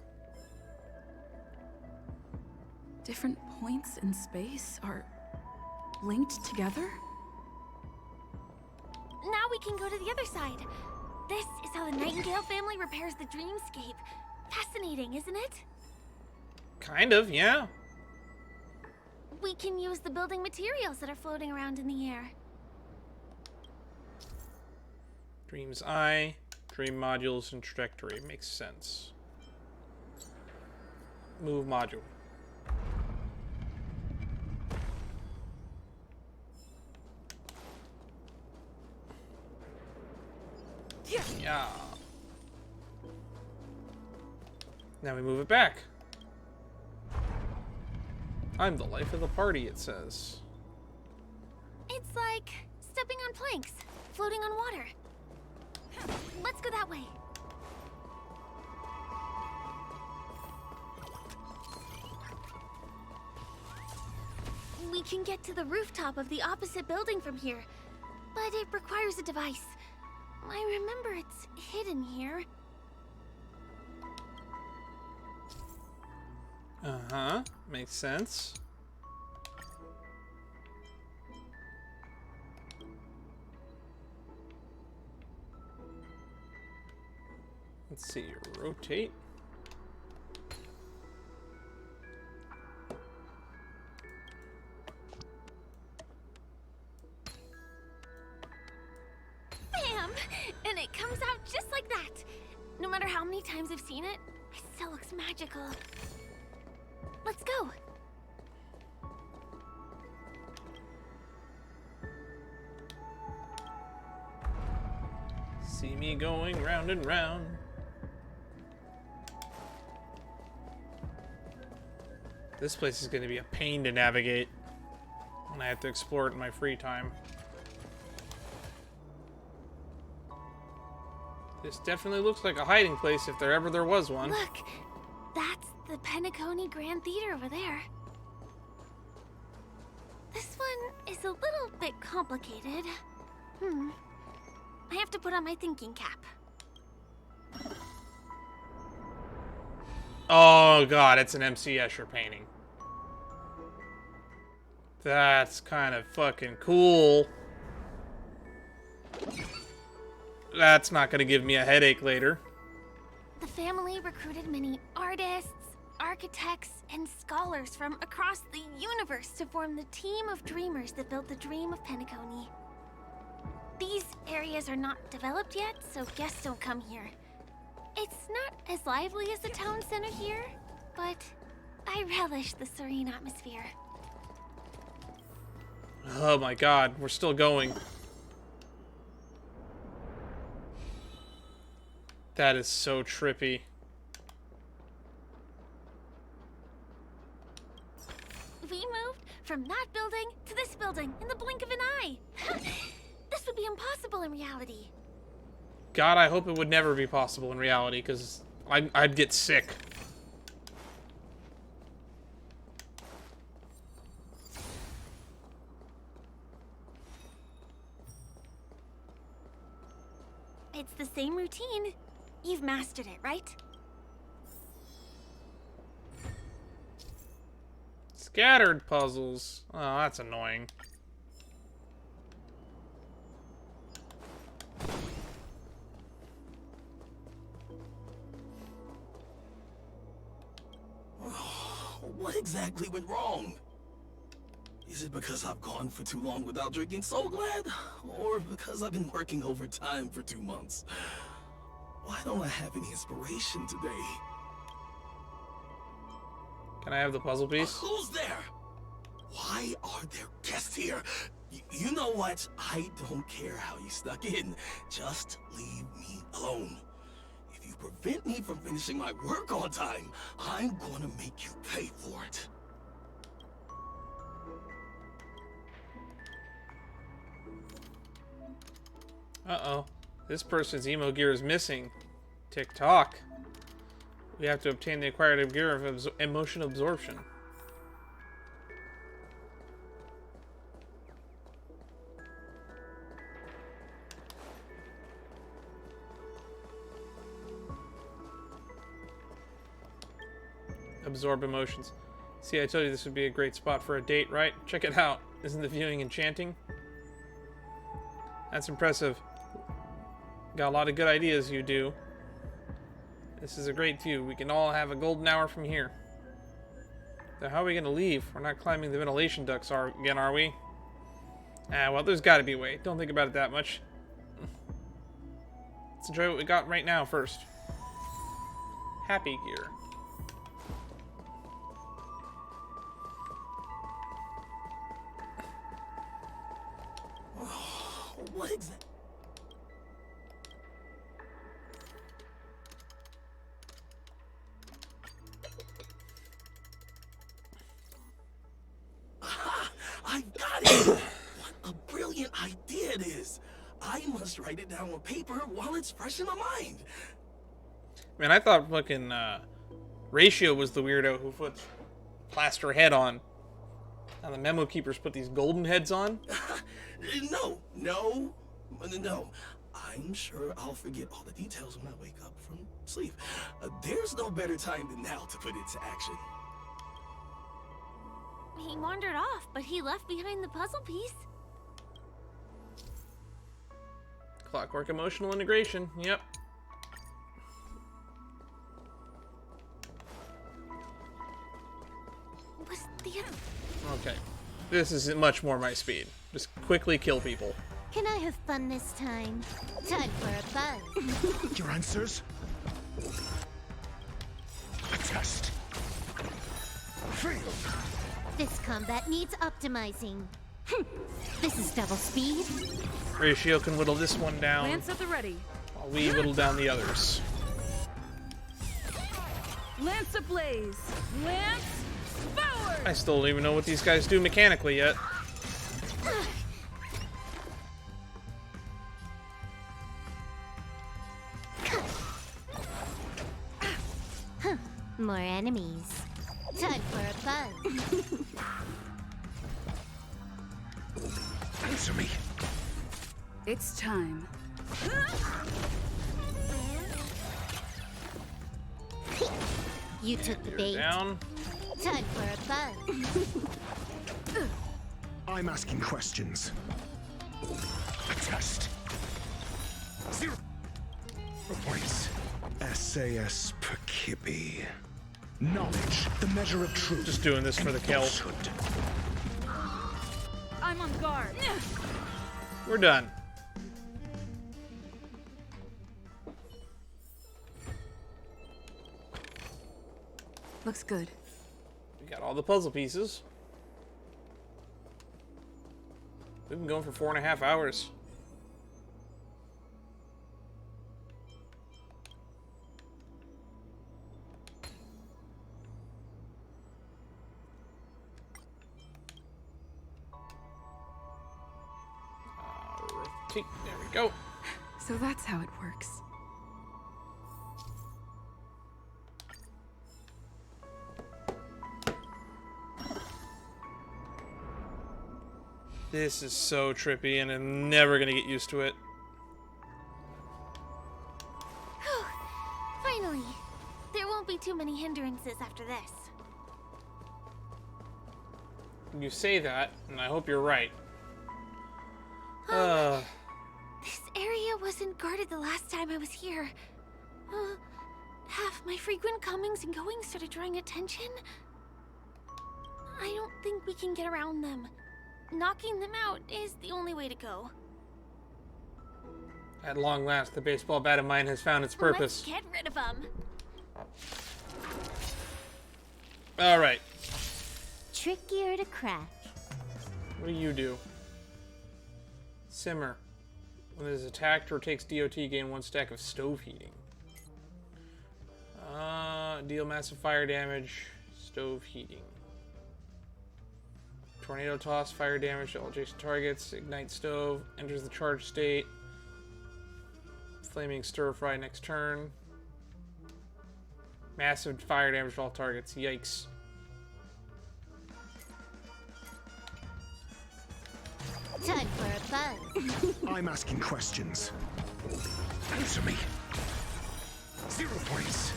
Different points in space are linked together? Now we can go to the other side. This is how the Nightingale family repairs the dreamscape. Fascinating, isn't it? Kind of, yeah. We can use the building materials that are floating around in the air. Dream's Eye, Dream modules, and trajectory. Makes sense. Move module. Yeah. Now we move it back. I'm the life of the party, it says. It's like stepping on planks, floating on water. Let's go that way. We can get to the rooftop of the opposite building from here, but it requires a device. I remember it's hidden here. Uh-huh. Makes sense. Let's see. Rotate. Bam! And it comes out just like that. No matter how many times I've seen it, it still looks magical. Let's go. See me going round and round. This place is going to be a pain to navigate when I have to explore it in my free time. This definitely looks like a hiding place if there was one. Look, that's the Penacony Grand Theater over there. This one is a little bit complicated. I have to put on my thinking cap. Oh god, it's an MC Escher painting. That's kind of fucking cool. That's not gonna give me a headache later. The family recruited many artists, architects, and scholars from across the universe to form the team of dreamers that built the dream of Penacony. These areas are not developed yet, so guests don't come here. It's not as lively as the town center here, but I relish the serene atmosphere. Oh my god, we're still going. That is so trippy. We moved from that building to this building in the blink of an eye. This would be impossible in reality. God, I hope it would never be possible in reality, because I'd get sick. It's the same routine. You've mastered it, right? Scattered puzzles. Oh, that's annoying. What exactly went wrong? Is it because I've gone for too long without drinking So Glad? Or because I've been working overtime for 2 months? Why don't I have any inspiration today? Can I have the puzzle piece? Who's there? Why are there guests here? You know what? I don't care how you snuck in. Just leave me alone. If you prevent me from finishing my work on time, I'm gonna make you pay for it. Uh-oh. This person's emo gear is missing. Tick-tock. We have to obtain the acquired gear of emotion absorption. Absorb emotions. See, I told you this would be a great spot for a date, right? Check it out. Isn't the viewing enchanting? That's impressive. Got a lot of good ideas, you do. This is a great view. We can all have a golden hour from here. So how are we going to leave? We're not climbing the ventilation ducts again, are we? Ah, well, there's got to be a way. Don't think about it that much. Let's enjoy what we got right now first. Happy gear. What exactly? I've got it! What a brilliant idea it is! I must write it down on paper while it's fresh in my mind. Man, I thought fucking Ratio was the weirdo who puts plaster head on. Now the memo keepers put these golden heads on. No. I'm sure I'll forget all the details when I wake up from sleep. There's no better time than now to put it to action. He wandered off, but he left behind the puzzle piece. Clockwork emotional integration. Yep. Was the other... Okay. This is much more my speed. Just quickly kill people. Can I have fun this time? Time for a buzz. Your answers? A test. Fail. This combat needs optimizing. This is double speed. Ratio can whittle this one down. Lance at the ready. While we whittle down the others. Lance ablaze. Lance forward. I still don't even know what these guys do mechanically yet. More enemies. Time for a buzz. Answer me. It's time. You took the bait. Down. Time for a buzz. I'm asking questions. A test. 0 points. SAS per kippy. Knowledge, the measure of truth. Just doing this for the kill. I'm on guard. We're done. Looks good. Got all the puzzle pieces. We've been going for 4.5 hours. There we go. So that's how it works. This is so trippy, and I'm never gonna get used to it. Finally! There won't be too many hindrances after this. You say that, and I hope you're right. This area wasn't guarded the last time I was here. Have my frequent comings and goings started drawing attention? I don't think we can get around them. Knocking them out is the only way to go. At long last, the baseball bat of mine has found its purpose. Let's get rid of them. Alright. Trickier to crack. What do you do? Simmer. When it is attacked or takes DOT, gain 1 stack of stove heating. Deal massive fire damage. Stove heating. Tornado toss, fire damage to all adjacent targets. Ignite stove. Enters the charge state. Flaming stir fry next turn. Massive fire damage to all targets. Yikes. Time for a buzz. I'm asking questions. Answer me. 0 points.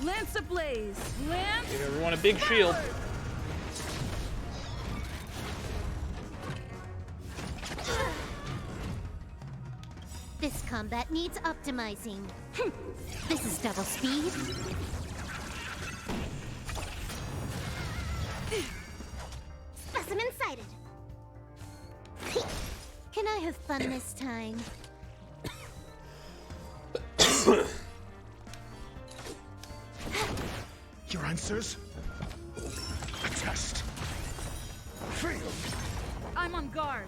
Lance ablaze. Lance. Give everyone a big shield. This combat needs optimizing. This is double speed. Specimen sighted. Can I have fun this time? Your answers? A test. Fail. I'm on guard.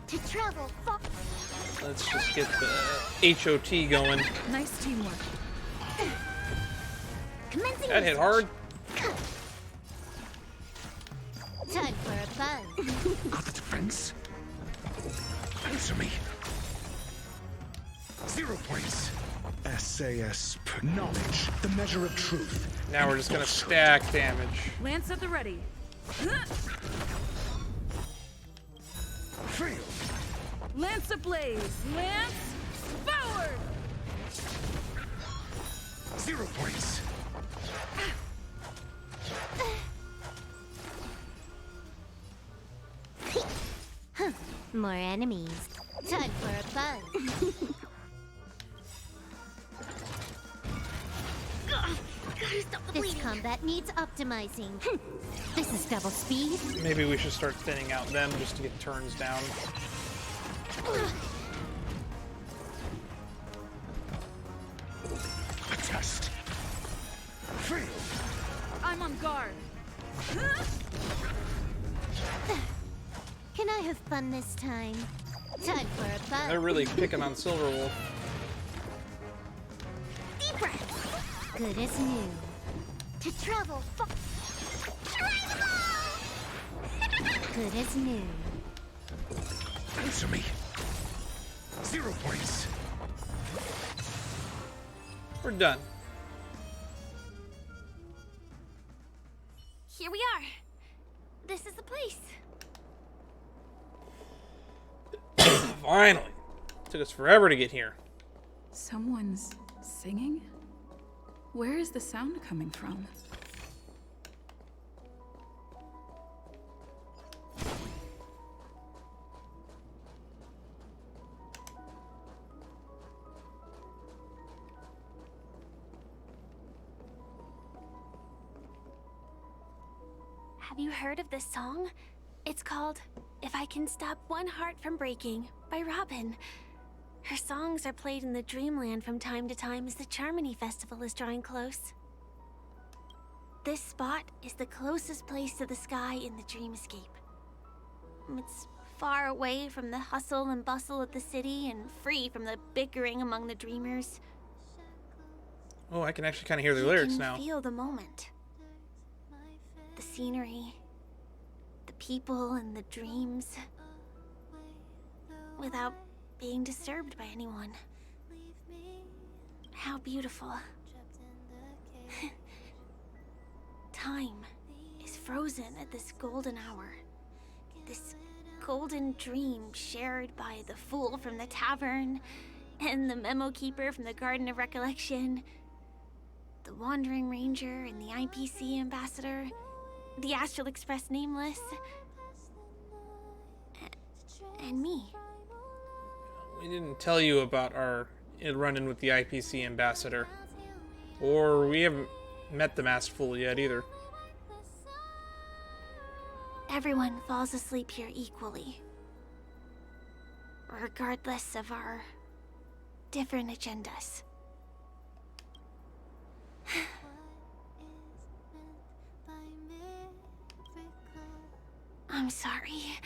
To travel far. Let's just get the HOT going. Nice teamwork. Commencing That hit hard. Time for a buzz. Got the defense? Answer me. 0 points. SAS. Knowledge. The measure of truth. Now we're just gonna stack damage. Lance at the ready. Fail. Lance ablaze. Lance forward. 0 points. More enemies. Time for a buzz. This combat needs optimizing. This is double speed. Maybe we should start thinning out them just to get turns down. A test. Fail. I'm on guard. Can I have fun this time? Time for a buzz. They're really picking on Silverwolf. Deep breath. Good as new. To travel far. Good as new. Answer me. 0 points. We're done. Here we are. This is the place. Finally. Took us forever to get here. Someone's singing? Where is the sound coming from? Have you heard of this song? It's called If I Can Stop One Heart from Breaking by Robin. Her songs are played in the Dreamland from time to time as the Charmony Festival is drawing close. This spot is the closest place to the sky in the dreamscape. It's far away from the hustle and bustle of the city and free from the bickering among the dreamers. Oh, I can actually kind of hear the lyrics You now. can feel the moment. The scenery, the people and the dreams, without being disturbed by anyone. How beautiful. Time is frozen at this golden hour. This golden dream shared by the fool from the tavern and the memo keeper from the Garden of Recollection, the Wandering Ranger and the IPC ambassador, the Astral Express Nameless, and me. We didn't tell you about our run-in with the IPC ambassador. Or we haven't met the masked fool yet either. Everyone falls asleep here equally, regardless of our different agendas. I'm sorry.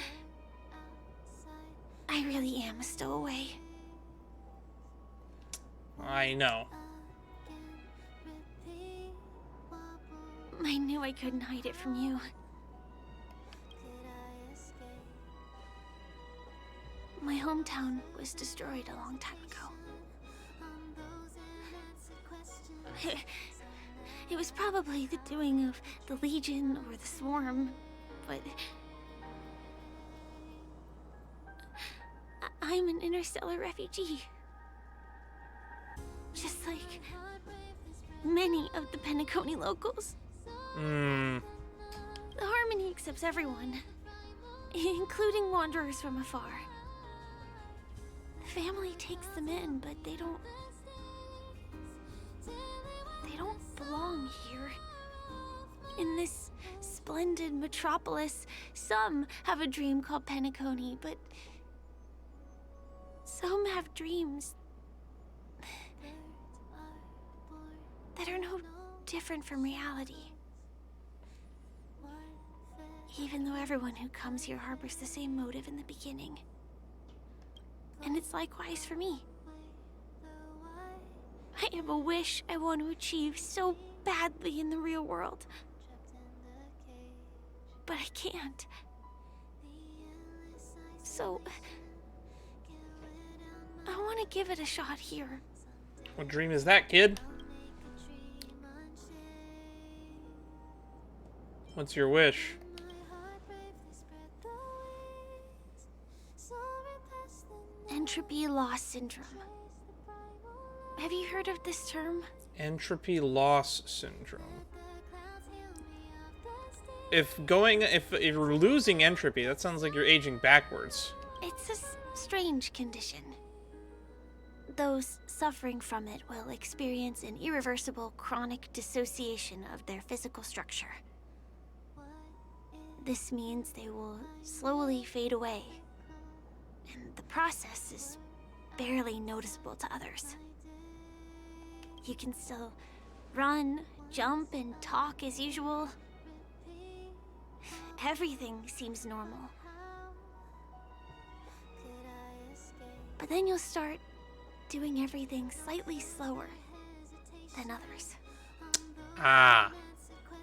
I really am a stowaway. I know. I knew I couldn't hide it from you. My hometown was destroyed a long time ago. It was probably the doing of the Legion or the Swarm, but I'm an interstellar refugee. Just like many of the Penacony locals. The Harmony accepts everyone, including wanderers from afar. The family takes them in, but they don't belong here. In this splendid metropolis, some have a dream called Penacony, but some have dreams that are no different from reality. Even though everyone who comes here harbors the same motive in the beginning. And it's likewise for me. I have a wish I want to achieve so badly in the real world. But I can't. So I want to give it a shot here. What dream is that, kid? What's your wish? Entropy loss syndrome. Have you heard of this term? Entropy loss syndrome. If you're losing entropy, that sounds like you're aging backwards. It's a strange condition. Those suffering from it will experience an irreversible chronic dissociation of their physical structure. This means they will slowly fade away, and the process is barely noticeable to others. You can still run, jump, and talk as usual. Everything seems normal. But then you'll start doing everything slightly slower than others. Ah,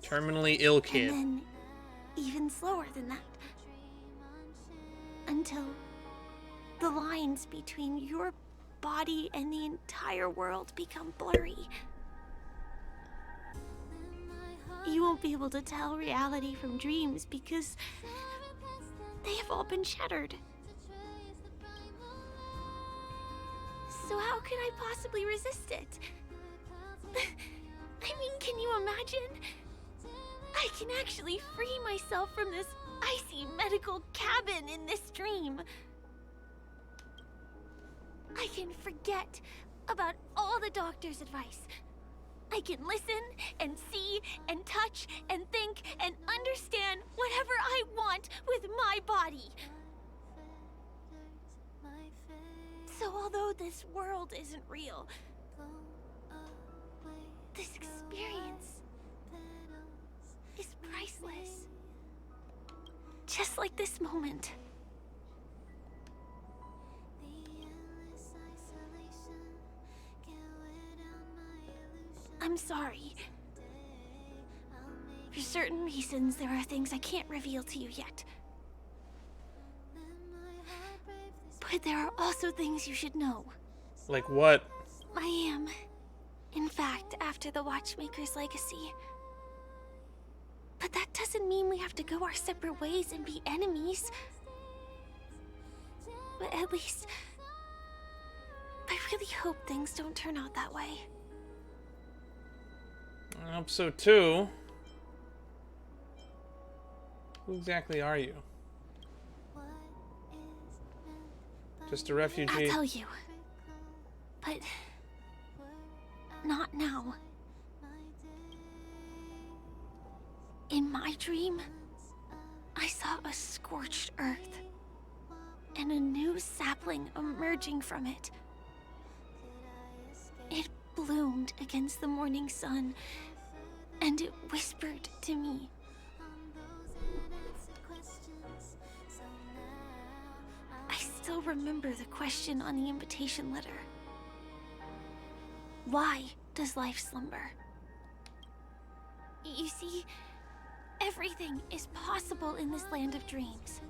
terminally ill kid. And then even slower than that. Until the lines between your body and the entire world become blurry. You won't be able to tell reality from dreams because they have all been shattered. So how could I possibly resist it? I mean, can you imagine? I can actually free myself from this icy medical cabin in this dream. I can forget about all the doctor's advice. I I can listen and see and touch and think and understand whatever I want with my body. So although this world isn't real, this experience is priceless. Just like this moment. I'm sorry. For certain reasons, there are things I can't reveal to you yet. But there are also things you should know. Like what? I am, in fact, after the Watchmaker's legacy. But that doesn't mean we have to go our separate ways and be enemies. But at least, I really hope things don't turn out that way. I hope so too. Who exactly are you? Just a refugee? I'll tell you. But not now. In my dream, I saw a scorched earth and a new sapling emerging from it. It bloomed against the morning sun, and it whispered to me. I still remember the question on the invitation letter. Why does life slumber? You see, everything is possible in this land of dreams.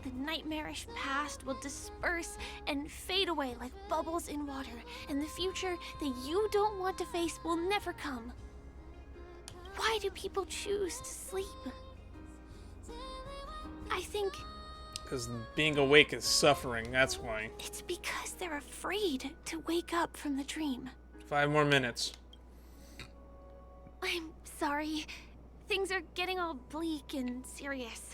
The nightmarish past will disperse and fade away like bubbles in water, and the future that you don't want to face will never come. Why do people choose to sleep? I think Because being awake is suffering, that's why. it's because they're afraid to wake up from the dream. 5 more minutes. I'm sorry. Things are getting all bleak and serious.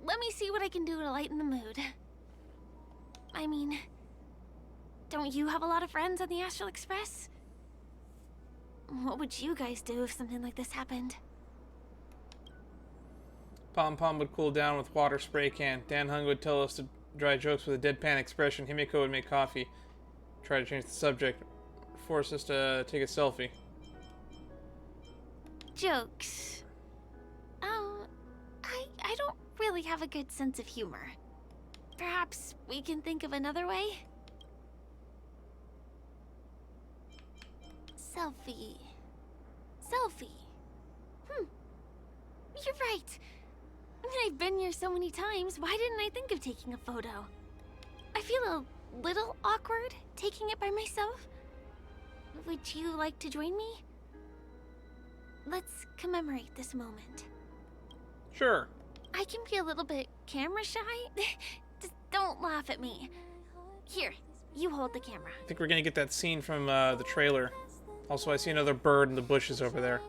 Let me see what I can do to lighten the mood. I mean, don't you have a lot of friends on the Astral Express? What would you guys do if something like this happened? Pom Pom would cool down with water spray can. Dan Hung would tell us to dry jokes with a deadpan expression. Himiko would make coffee. Try to change the subject. Force us to take a selfie. Jokes. Oh, I don't really have a good sense of humor. Perhaps we can think of another way? Selfie. Selfie. You're right. I mean, I've been here so many times. Why didn't I think of taking a photo? I feel a little awkward taking it by myself. Would you like to join me? Let's commemorate this moment. Sure. I can be a little bit camera shy. Just don't laugh at me. Here, you hold the camera. I think we're gonna get that scene from the trailer. Also, I see another bird in the bushes over there.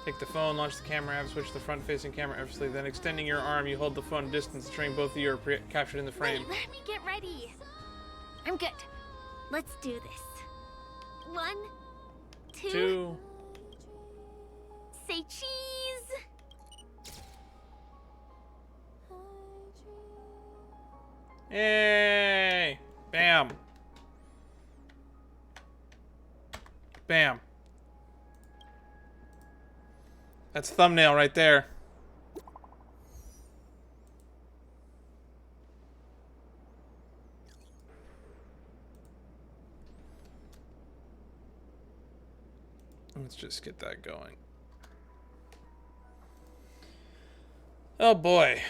Take the phone, launch the camera app, switch to the front-facing camera effortlessly. Then, extending your arm, you hold the phone at distance, ensuring both of you are captured in the frame. Wait, let me get ready. I'm good. Let's do this. 1, 2. Say cheese. Yay! Bam. Bam. That's thumbnail right there. Let's just get that going. Oh boy.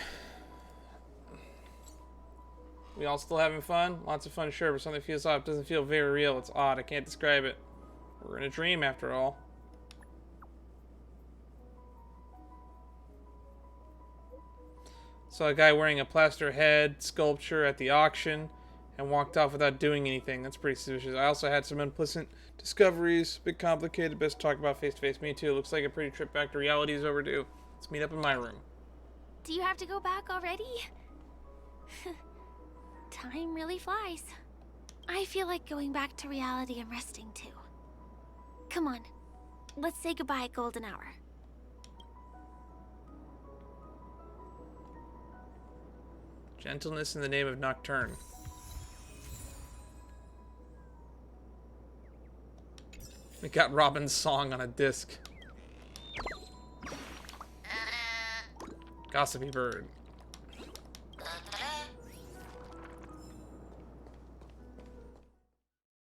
We all still having fun? Lots of fun, sure, but something feels off. It doesn't feel very real. It's odd. I can't describe it. We're in a dream after all. Saw a guy wearing a plaster head sculpture at the auction and walked off without doing anything. That's pretty suspicious. I also had some unpleasant discoveries. A bit complicated. Best talk about face-to-face. Me too. Looks like a pretty trip back to reality is overdue. Let's meet up in my room. Do you have to go back already? Time really flies. I feel like going back to reality and resting too. Come on, let's say goodbye, Golden Hour. Gentleness in the name of Nocturne. We got Robin's song on a disc. Gossipy bird.